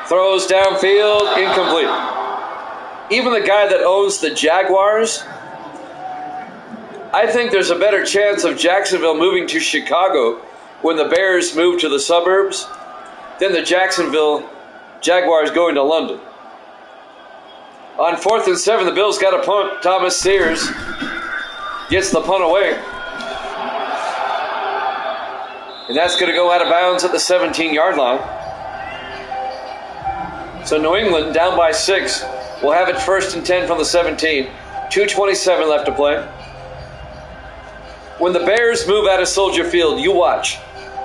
Throws downfield, incomplete. Even the guy that owns the Jaguars, I think there's a better chance of Jacksonville moving to Chicago when the Bears move to the suburbs than the Jacksonville Jaguars going to London. On 4th and 7, the Bills got a punt. Thomas Sears gets the punt away. And that's going to go out of bounds at the 17-yard line. So New England, down by 6, will have it 1st and 10 from the 17. 2:27 left to play. When the Bears move out of Soldier Field, you watch.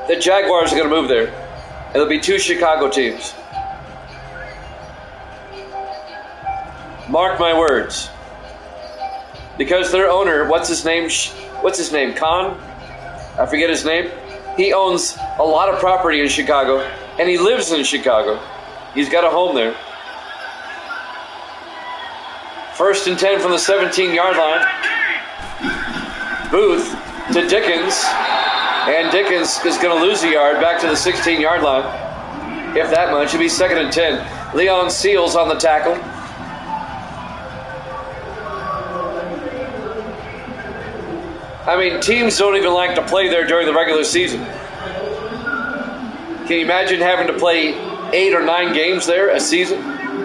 The Jaguars are going to move there. And there'll be 2 Chicago teams. Mark my words. Because their owner, what's his name? Khan? I forget his name. He owns a lot of property in Chicago, and he lives in Chicago. He's got a home there. 1st and 10 from the 17-yard line. Booth to Dickens. And Dickens is going to lose a yard back to the 16-yard line. If that much, it'll be 2nd and 10. Leon Seals on the tackle. I mean, teams don't even like to play there during the regular season. Can you imagine having to play 8 or 9 games there a season?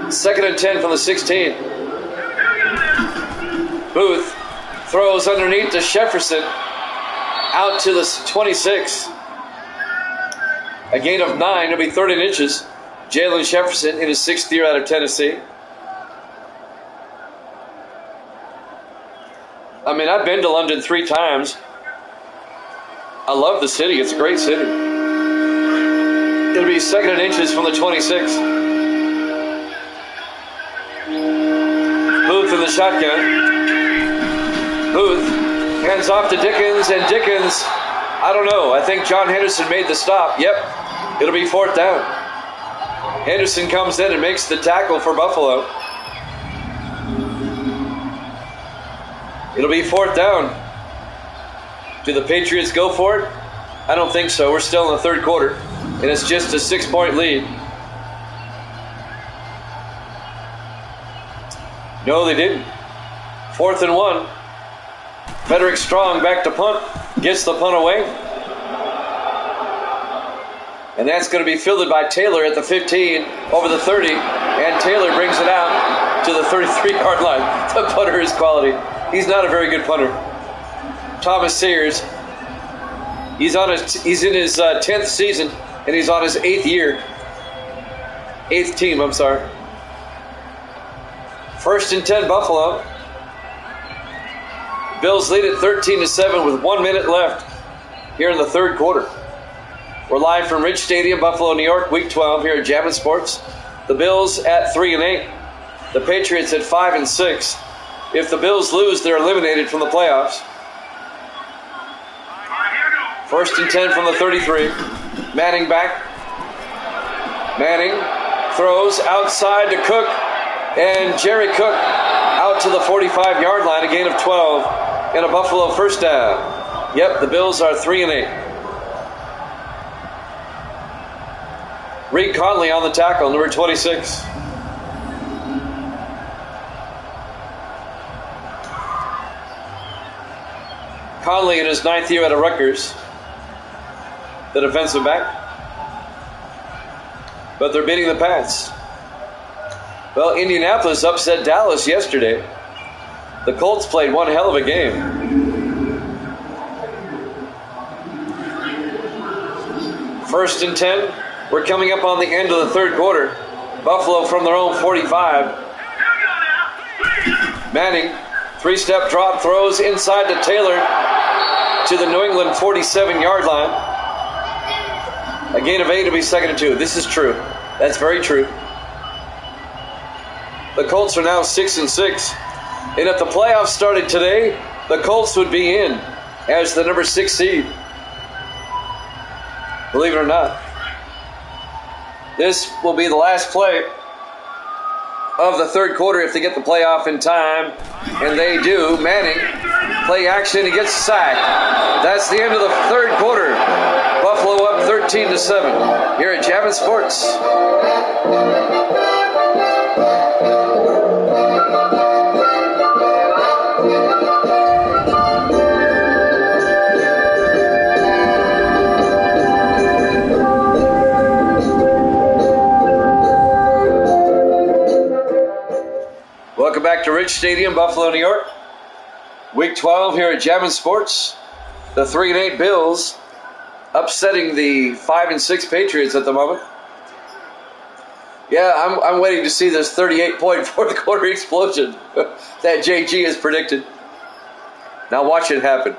2nd and 10 from the 16. Booth throws underneath to Jefferson. Out to the 26. A gain of 9. It'll be 13 inches. Jalen Jefferson in his 6th year out of Tennessee. I mean, I've been to London 3 times. I love the city. It's a great city. It'll be 2nd and inches from the 26. Booth in the shotgun. Booth hands off to Dickens, and Dickens, I don't know. I think John Henderson made the stop. Yep, it'll be 4th down. Henderson comes in and makes the tackle for Buffalo. It'll be 4th down. Do the Patriots go for it? I don't think so. We're still in the 3rd quarter, and it's just a 6-point lead. No, they didn't. 4th and 1. Frederick Strong back to punt. Gets the punt away. And that's going to be fielded by Taylor at the 15 over the 30. And Taylor brings it out to the 33-yard line. The punter is quality. He's not a very good punter. Thomas Sears. He's in his 10th season, and he's on his 8th year. 8th team, I'm sorry. 1st and 10, Buffalo. Bills lead at 13-7 with 1 minute left here in the 3rd quarter. We're live from Ridge Stadium, Buffalo, New York, Week 12 here at Jammin' Sports. The Bills at 3-8. The Patriots at 5-6. If the Bills lose, they're eliminated from the playoffs. 1st and 10 from the 33. Manning back. Manning throws outside to Cook. And Jerry Cook out to the 45-yard line, a gain of 12. And a Buffalo 1st down. Yep, the Bills are 3-8. Reed Conley on the tackle, number 26. Conley in his 9th year out of Rutgers, the defensive back. But they're beating the Pats. Well, Indianapolis upset Dallas yesterday. The Colts played one hell of a game. First and 10. We're coming up on the end of the third quarter. Buffalo from their own 45. Manning, 3-step drop, throws inside to Taylor to the New England 47-yard line. A gain of 8 to be 2nd and 2. This is true. That's very true. The Colts are now 6-6. And if the playoffs started today, the Colts would be in as the number 6 seed. Believe it or not. This will be the last play of the third quarter if they get the playoff in time. And they do. Manning, play action, he gets sacked. That's the end of the third quarter. Buffalo up 13-7 here at Javits Sports. Welcome back to Rich Stadium, Buffalo, New York. Week 12 here at Javits Sports. The 3-8 Bills upsetting the 5-6 Patriots at the moment. Yeah, I'm waiting to see this 38-point fourth quarter explosion that JG has predicted. Now watch it happen.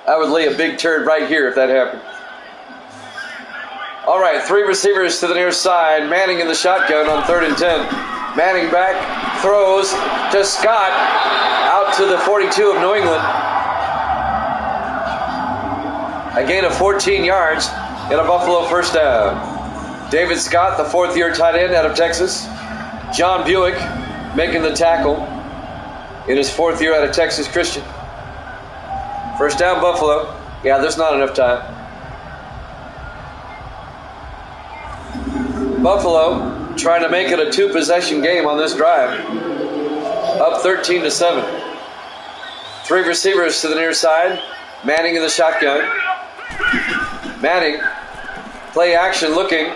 I would lay a big turd right here if that happened. All right, 3 receivers to the near side. Manning in the shotgun on 3rd and 10. Manning back, throws to Scott, out to the 42 of New England. A gain of 14 yards and a Buffalo first down. David Scott, the 4th-year tight end out of Texas. John Buick making the tackle in his 4th year out of Texas Christian. First down, Buffalo. Yeah, there's not enough time. Buffalo trying to make it a 2-possession game on this drive. Up 13-7. 3 receivers to the near side. Manning in the shotgun. Manning, play action, looking.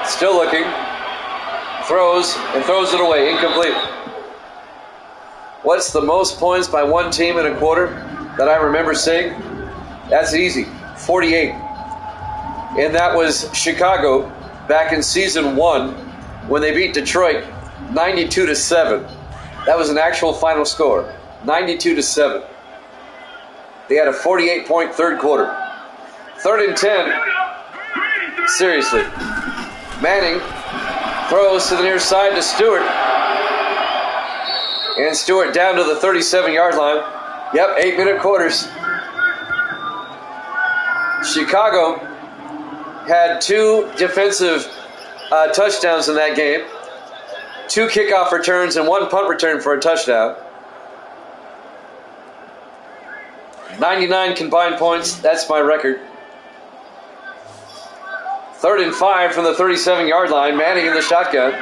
Still looking. Throws it away. Incomplete. What's the most points by one team in a quarter that I remember seeing? That's easy. 48. And that was Chicago back in season 1 when they beat Detroit 92-7. That was an actual final score. 92-7. They had a 48-point third quarter. 3rd and 10. Seriously. Manning throws to the near side to Stewart. And Stewart down to the 37-yard line. Yep, 8-minute quarters. Chicago had 2 defensive touchdowns in that game. 2 kickoff returns and 1 punt return for a touchdown. 99 combined points. That's my record. 3rd and 5 from the 37-yard line. Manning in the shotgun.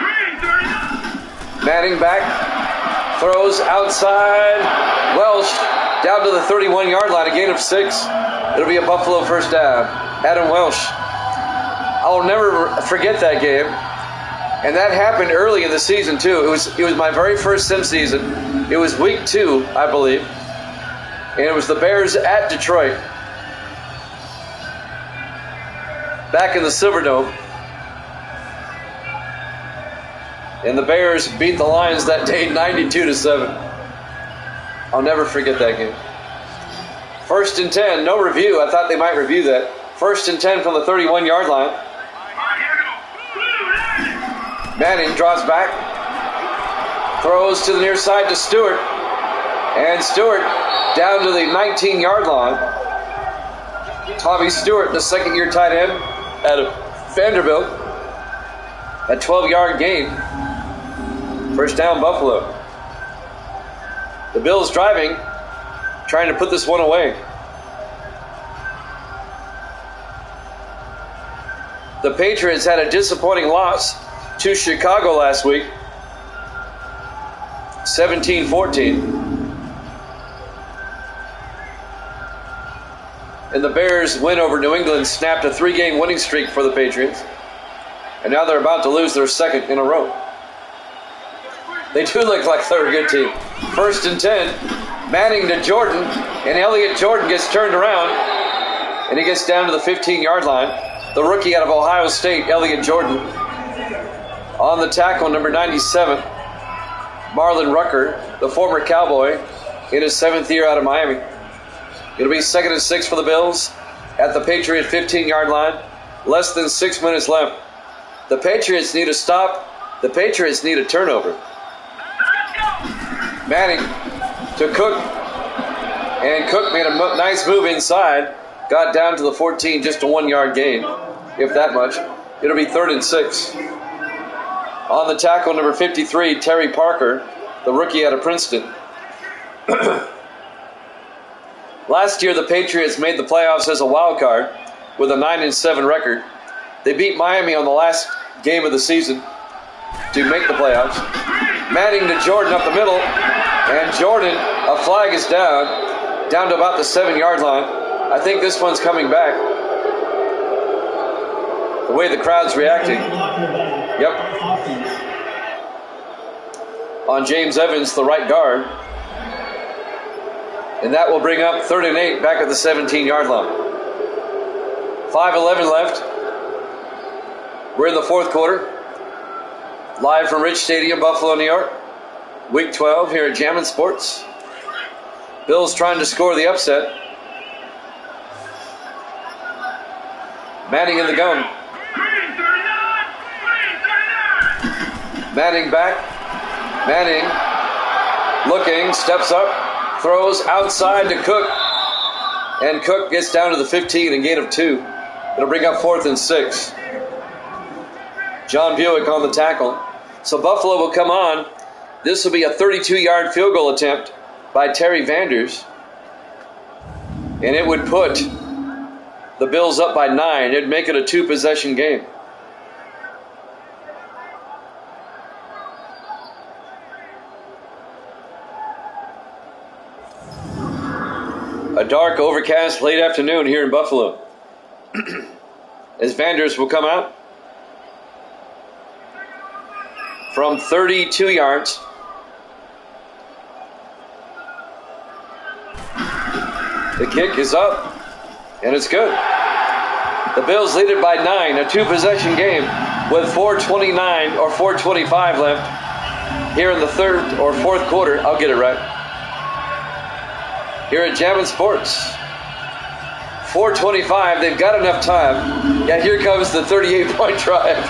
Manning back. Throws outside. Welsh down to the 31-yard line. A gain of 6. It'll be a Buffalo first down. Adam Welsh. I'll never forget that game. And that happened early in the season, too. It was my very first sim season. It was week 2, I believe. And it was the Bears at Detroit. Back in the Silverdome. And the Bears beat the Lions that day 92-7. I'll never forget that game. 1st and 10. No review. I thought they might review that. 1st and 10 from the 31-yard line. Manning draws back. Throws to the near side to Stewart. And Stewart down to the 19-yard line. Tommy Stewart, the 2nd-year tight end out of Vanderbilt. A 12-yard gain. First down, Buffalo. The Bills driving, trying to put this one away. The Patriots had a disappointing loss to Chicago last week, 17-14. and the Bears' win over New England snapped a 3-game winning streak for the Patriots. And now they're about to lose their second in a row. They do look like they're a good team. 1st and 10. Manning to Jordan. And Elliott Jordan gets turned around. And he gets down to the 15-yard line. The rookie out of Ohio State, Elliott Jordan. On the tackle, number 97, Marlon Rucker, the former Cowboy, in his 7th year out of Miami. It'll be 2nd and 6 for the Bills at the Patriot 15-yard line. Less than 6 minutes left. The Patriots need a stop. The Patriots need a turnover. Manning to Cook. And Cook made a nice move inside. Got down to the 14, just a 1-yard gain, if that much. It'll be 3rd and 6. On the tackle, number 53, Terry Parker, the rookie out of Princeton. Last year, the Patriots made the playoffs as a wild card with a 9-7 record. They beat Miami on the last game of the season to make the playoffs. Manning to Jordan up the middle, and Jordan, a flag is down to about the 7-yard line. I think this one's coming back. The way the crowd's reacting. Yep. On James Evans, the right guard. And that will bring up 3rd and 8 back at the 17-yard line. 5:11 left. We're in the 4th quarter. Live from Rich Stadium, Buffalo, New York. Week 12 here at Jammin' Sports. Bills trying to score the upset. Manning in the gun. Manning back. Manning looking, steps up, throws outside to Cook. And Cook gets down to the 15 and gain of 2. It'll bring up 4th and 6. John Buick on the tackle. So Buffalo will come on. This will be a 32-yard field goal attempt by Terry Vanders. And it would put the Bills up by 9. It'd make it a 2-possession game. A dark, overcast late afternoon here in Buffalo. As Vanders will come out from 32 yards. The kick is up, and it's good. The Bills lead it by 9, a 2-possession game with 4:29 or 4:25 left here in the 3rd or 4th quarter. I'll get it right. Here at Jammin' Sports. 4:25, they've got enough time. Yeah, here comes the 38-point drive.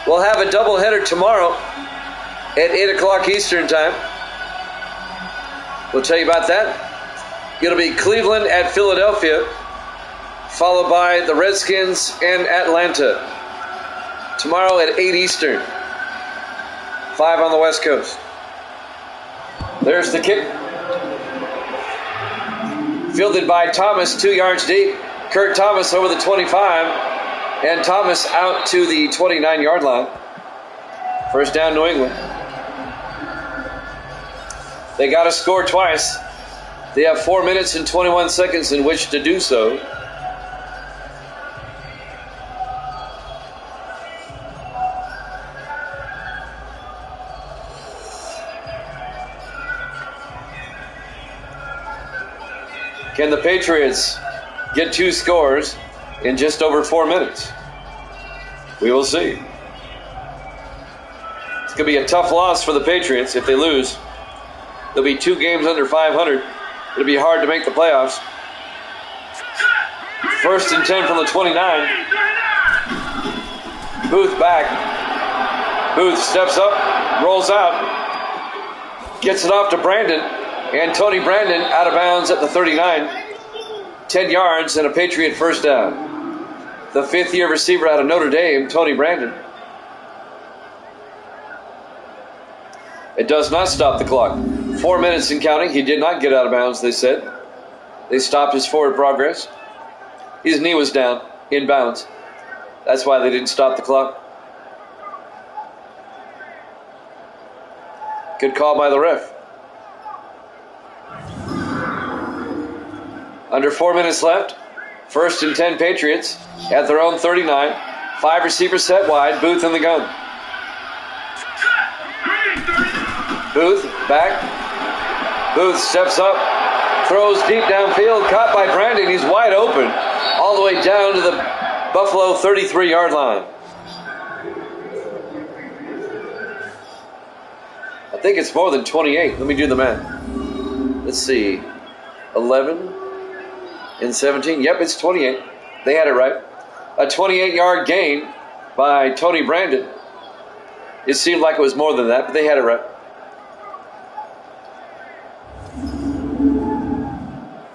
We'll have a doubleheader tomorrow at 8 o'clock Eastern time. We'll tell you about that. It'll be Cleveland at Philadelphia, followed by the Redskins and Atlanta. Tomorrow at 8 Eastern. 5 on the West Coast. There's the kick. Fielded by Thomas, 2 yards deep. Kurt Thomas over the 25. And Thomas out to the 29-yard line. First down, New England. They got to score twice. They have 4 minutes and 21 seconds in which to do so. Can the Patriots get 2 scores in just over 4 minutes? We will see. It's going to be a tough loss for the Patriots if they lose. They'll be 2 games under 500. It'll be hard to make the playoffs. 1st and 10 from the 29. Booth back. Booth steps up, rolls out, gets it off to Brandon, and Tony Brandon out of bounds at the 39. 10 yards and a Patriot first down. The 5th-year receiver out of Notre Dame, Tony Brandon. It does not stop the clock. 4 minutes and counting. He did not get out of bounds, they said. They stopped his forward progress. His knee was down, in bounds. That's why they didn't stop the clock. Good call by the ref. Under 4 minutes left. 1st and 10 Patriots at their own 39. 5 receivers set wide. Booth in the gun. Booth back. Booth steps up. Throws deep downfield. Caught by Brandon. He's wide open. All the way down to the Buffalo 33-yard line. I think it's more than 28. Let me do the math. Let's see. 11 and 17. Yep, it's 28. They had it right. A 28-yard gain by Tony Brandon. It seemed like it was more than that, but they had it right.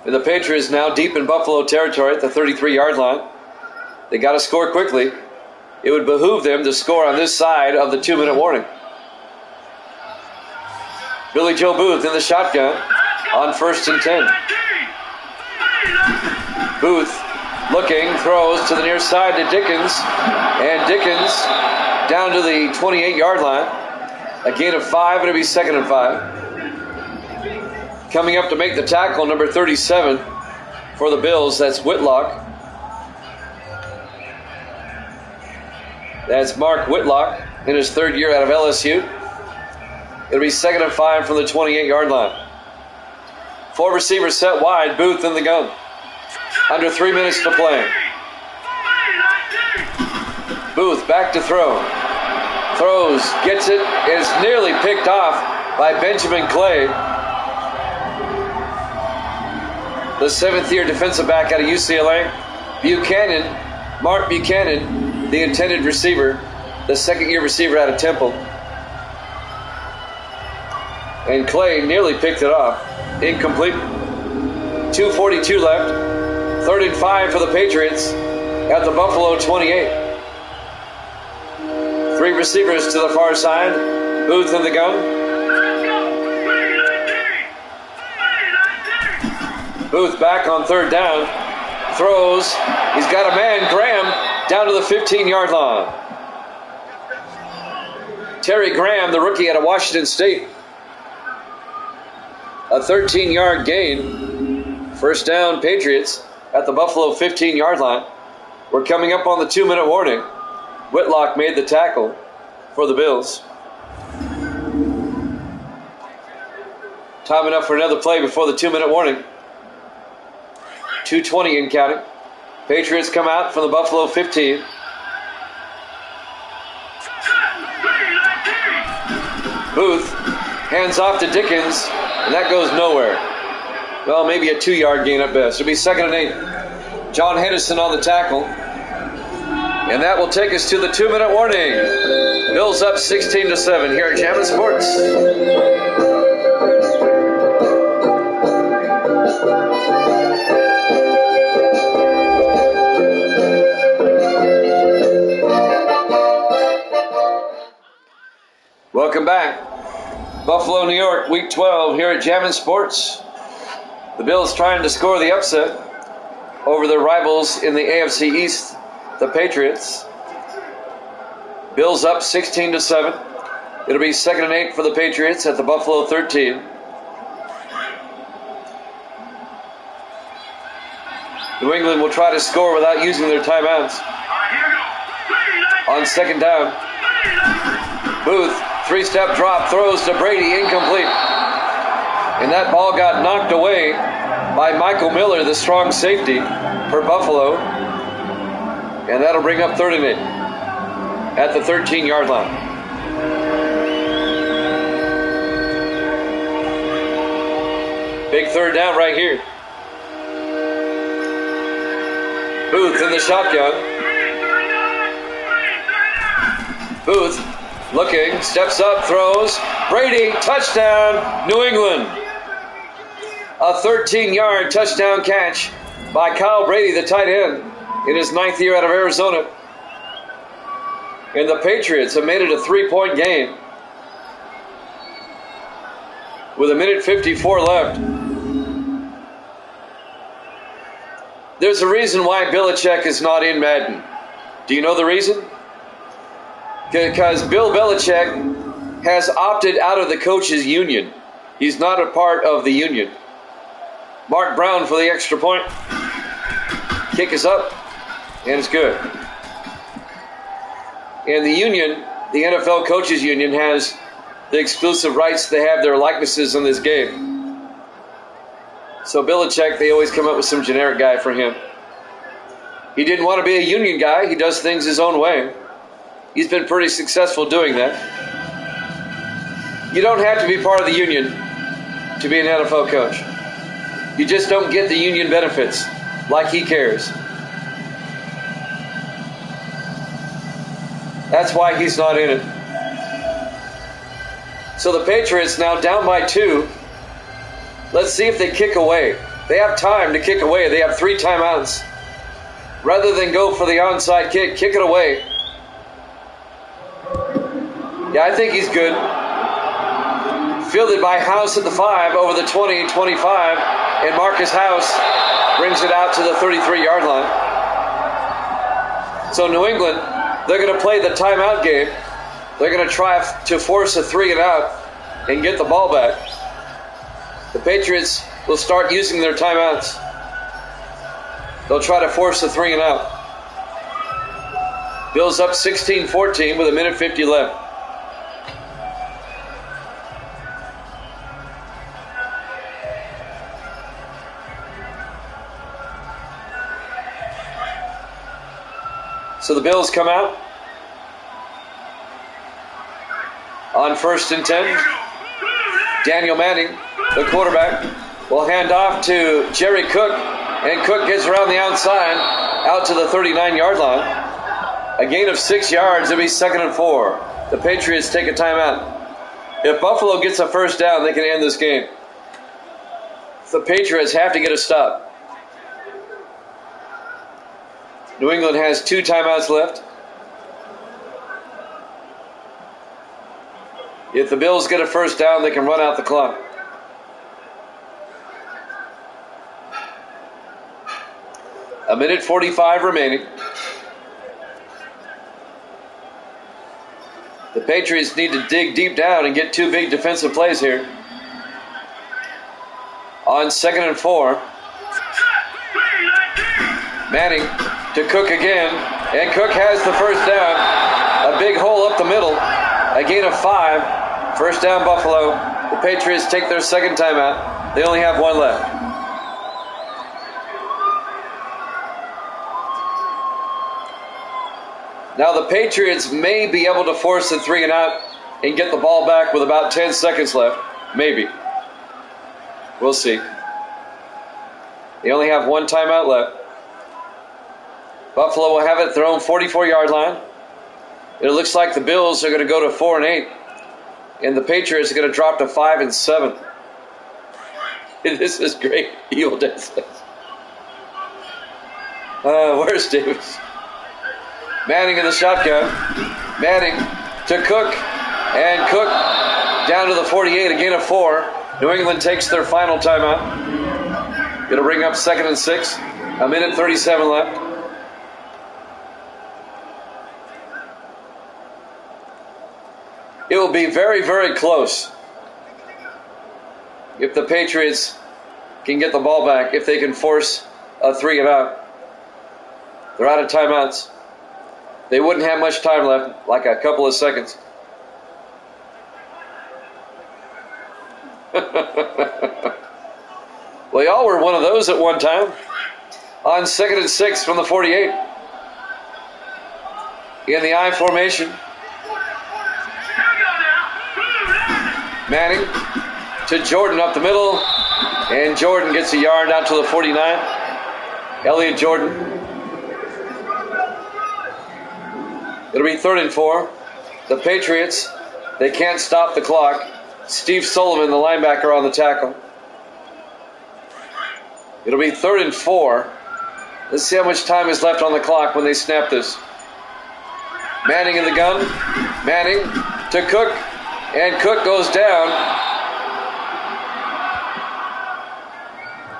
And the Patriots now deep in Buffalo territory at the 33-yard line. They got to score quickly. It would behoove them to score on this side of the 2-minute warning. Billy Joe Booth in the shotgun on 1st and 10. Booth looking, throws to the near side to Dickens. And Dickens down to the 28-yard line. A gain of 5, it'll be 2nd and 5. Coming up to make the tackle, number 37 for the Bills, that's Whitlock. That's Mark Whitlock in his 3rd year out of LSU. It'll be 2nd and 5 from the 28-yard line. 4 receivers set wide, Booth in the gun. Under 3 minutes to play. Booth back to throw. Throws, gets it, is nearly picked off by Benjamin Clay. The 7th-year defensive back out of UCLA. Buchanan, Mark Buchanan, the intended receiver, the 2nd-year receiver out of Temple. And Clay nearly picked it off. Incomplete. 2:42 left. 3rd and 5 for the Patriots at the Buffalo 28. 3 receivers to the far side. Booth in the gun. Booth back on 3rd down. Throws. He's got a man, Graham, down to the 15-yard line. Terry Graham, the rookie out of Washington State. A 13-yard gain. 1st down, Patriots at the Buffalo 15-yard line. We're coming up on the 2-minute warning. Whitlock made the tackle for the Bills. Time enough for another play before the 2-minute warning. 2:20 in counting. Patriots come out from the Buffalo 15. Booth hands off to Dickens, and that goes nowhere. Well, maybe a 2-yard gain at best. It'll be 2nd and 8. John Henderson on the tackle. And that will take us to the 2-minute warning. Bills up 16-7 here at Jammin' Sports. Welcome back. Buffalo, New York, Week 12 here at Jammin' Sports. The Bills trying to score the upset over their rivals in the AFC East, the Patriots. Bills up 16-7. It'll be 2nd and 8 for the Patriots at the Buffalo 13. New England will try to score without using their timeouts. On 2nd down, Booth, 3-step drop, throws to Brady, incomplete. And that ball got knocked away by Michael Miller, the strong safety for Buffalo. And that'll bring up 3rd and 8 at the 13-yard line. Big 3rd down right here. Booth in the shotgun. Booth looking, steps up, throws. Brady, touchdown, New England. A 13-yard touchdown catch by Kyle Brady, the tight end, in his 9th year out of Arizona. And the Patriots have made it a 3-point game with 1:54 left. There's a reason why Belichick is not in Madden. Do you know the reason? Because Bill Belichick has opted out of the coaches' union. He's not a part of the union. Mark Brown for the extra point. Kick is up, and it's good. And the union, the NFL Coaches Union, has the exclusive rights to have their likenesses in this game. So Belichick, they always come up with some generic guy for him. He didn't want to be a union guy. He does things his own way. He's been pretty successful doing that. You don't have to be part of the union to be an NFL coach. You just don't get the union benefits like he cares. That's why he's not in it. So the Patriots now down by 2. Let's see if they kick away. They have time to kick away. They have 3 timeouts. Rather than go for the onside kick it away. Yeah, I think he's good. Fielded by House at the 5 over the 20, 25. And Marcus House brings it out to the 33-yard line. So New England, they're going to play the timeout game. They're going to try to force a 3 and out and get the ball back. The Patriots will start using their timeouts. They'll try to force a 3 and out. Bills up 16-14 with 1:50 left. So the Bills come out on 1st and 10. Daniel Manning, the quarterback, will hand off to Jerry Cook, and Cook gets around the outside out to the 39-yard line. A gain of 6 yards. It'll be 2nd and 4. The Patriots take a timeout. If Buffalo gets a first down, they can end this game. The Patriots have to get a stop. New England has 2 timeouts left. If the Bills get a first down, they can run out the clock. A 1:45 remaining. The Patriots need to dig deep down and get 2 big defensive plays here. On 2nd and 4. Manning to Cook again, and Cook has the first down. A big hole up the middle. A gain of 5. First down Buffalo. The Patriots take their 2nd timeout. They only have 1 left. Now the Patriots may be able to force a 3 and out and get the ball back with about 10 seconds left. Maybe. We'll see. They only have 1 timeout left. Buffalo will have it at their own 44-yard line. It looks like the Bills are going to go to 4 and 8. And the Patriots are going to drop to 5 and 7. This is great. Evil Dead says. Where's Davis? Manning in the shotgun. Manning to Cook. And Cook down to the 48, a gain of 4. New England takes their final timeout. Going to bring up 2nd and 6. 1:37 left. It will be very, very close if the Patriots can get the ball back, if they can force a 3 and out. They're out of timeouts. They wouldn't have much time left, like a couple of seconds. Well, y'all were one of those at one time. On 2nd and 6 from the 48. In the I formation. Manning to Jordan up the middle. And Jordan gets a yard out to the 49. Elliott Jordan. It'll be 3rd and 4. The Patriots, they can't stop the clock. Steve Sullivan, the linebacker, on the tackle. It'll be 3rd and 4. Let's see how much time is left on the clock when they snap this. Manning in the gun. Manning to Cook. And Cook goes down.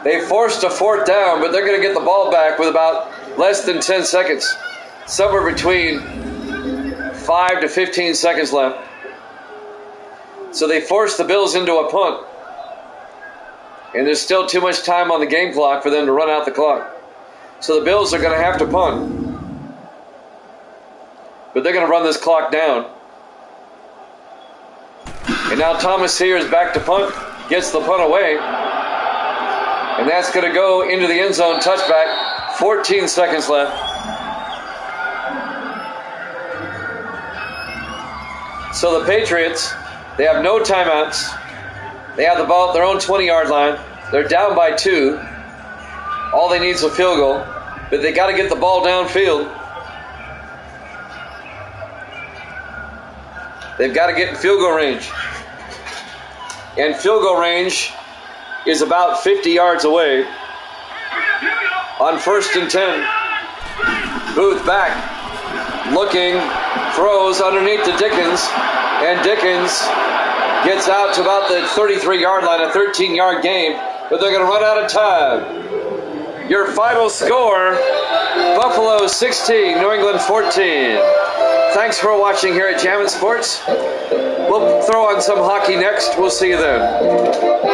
They forced a 4th down, but they're going to get the ball back with about less than 10 seconds. Somewhere between 5 to 15 seconds left. So they forced the Bills into a punt. And there's still too much time on the game clock for them to run out the clock. So the Bills are going to have to punt. But they're going to run this clock down. And now Thomas here is back to punt. Gets the punt away. And that's going to go into the end zone touchback. 14 seconds left. So the Patriots, they have no timeouts. They have the ball at their own 20-yard line. They're down by 2. All they need is a field goal. But they got to get the ball downfield. They've got to get in field goal range. And field goal range is about 50 yards away. On 1st and 10. Booth back. Looking. Throws underneath to Dickens. And Dickens gets out to about the 33-yard line, a 13-yard game. But they're going to run out of time. Your final score, Buffalo 16, New England 14. Thanks for watching here at Jammin' Sports. We'll throw on some hockey next. We'll see you then.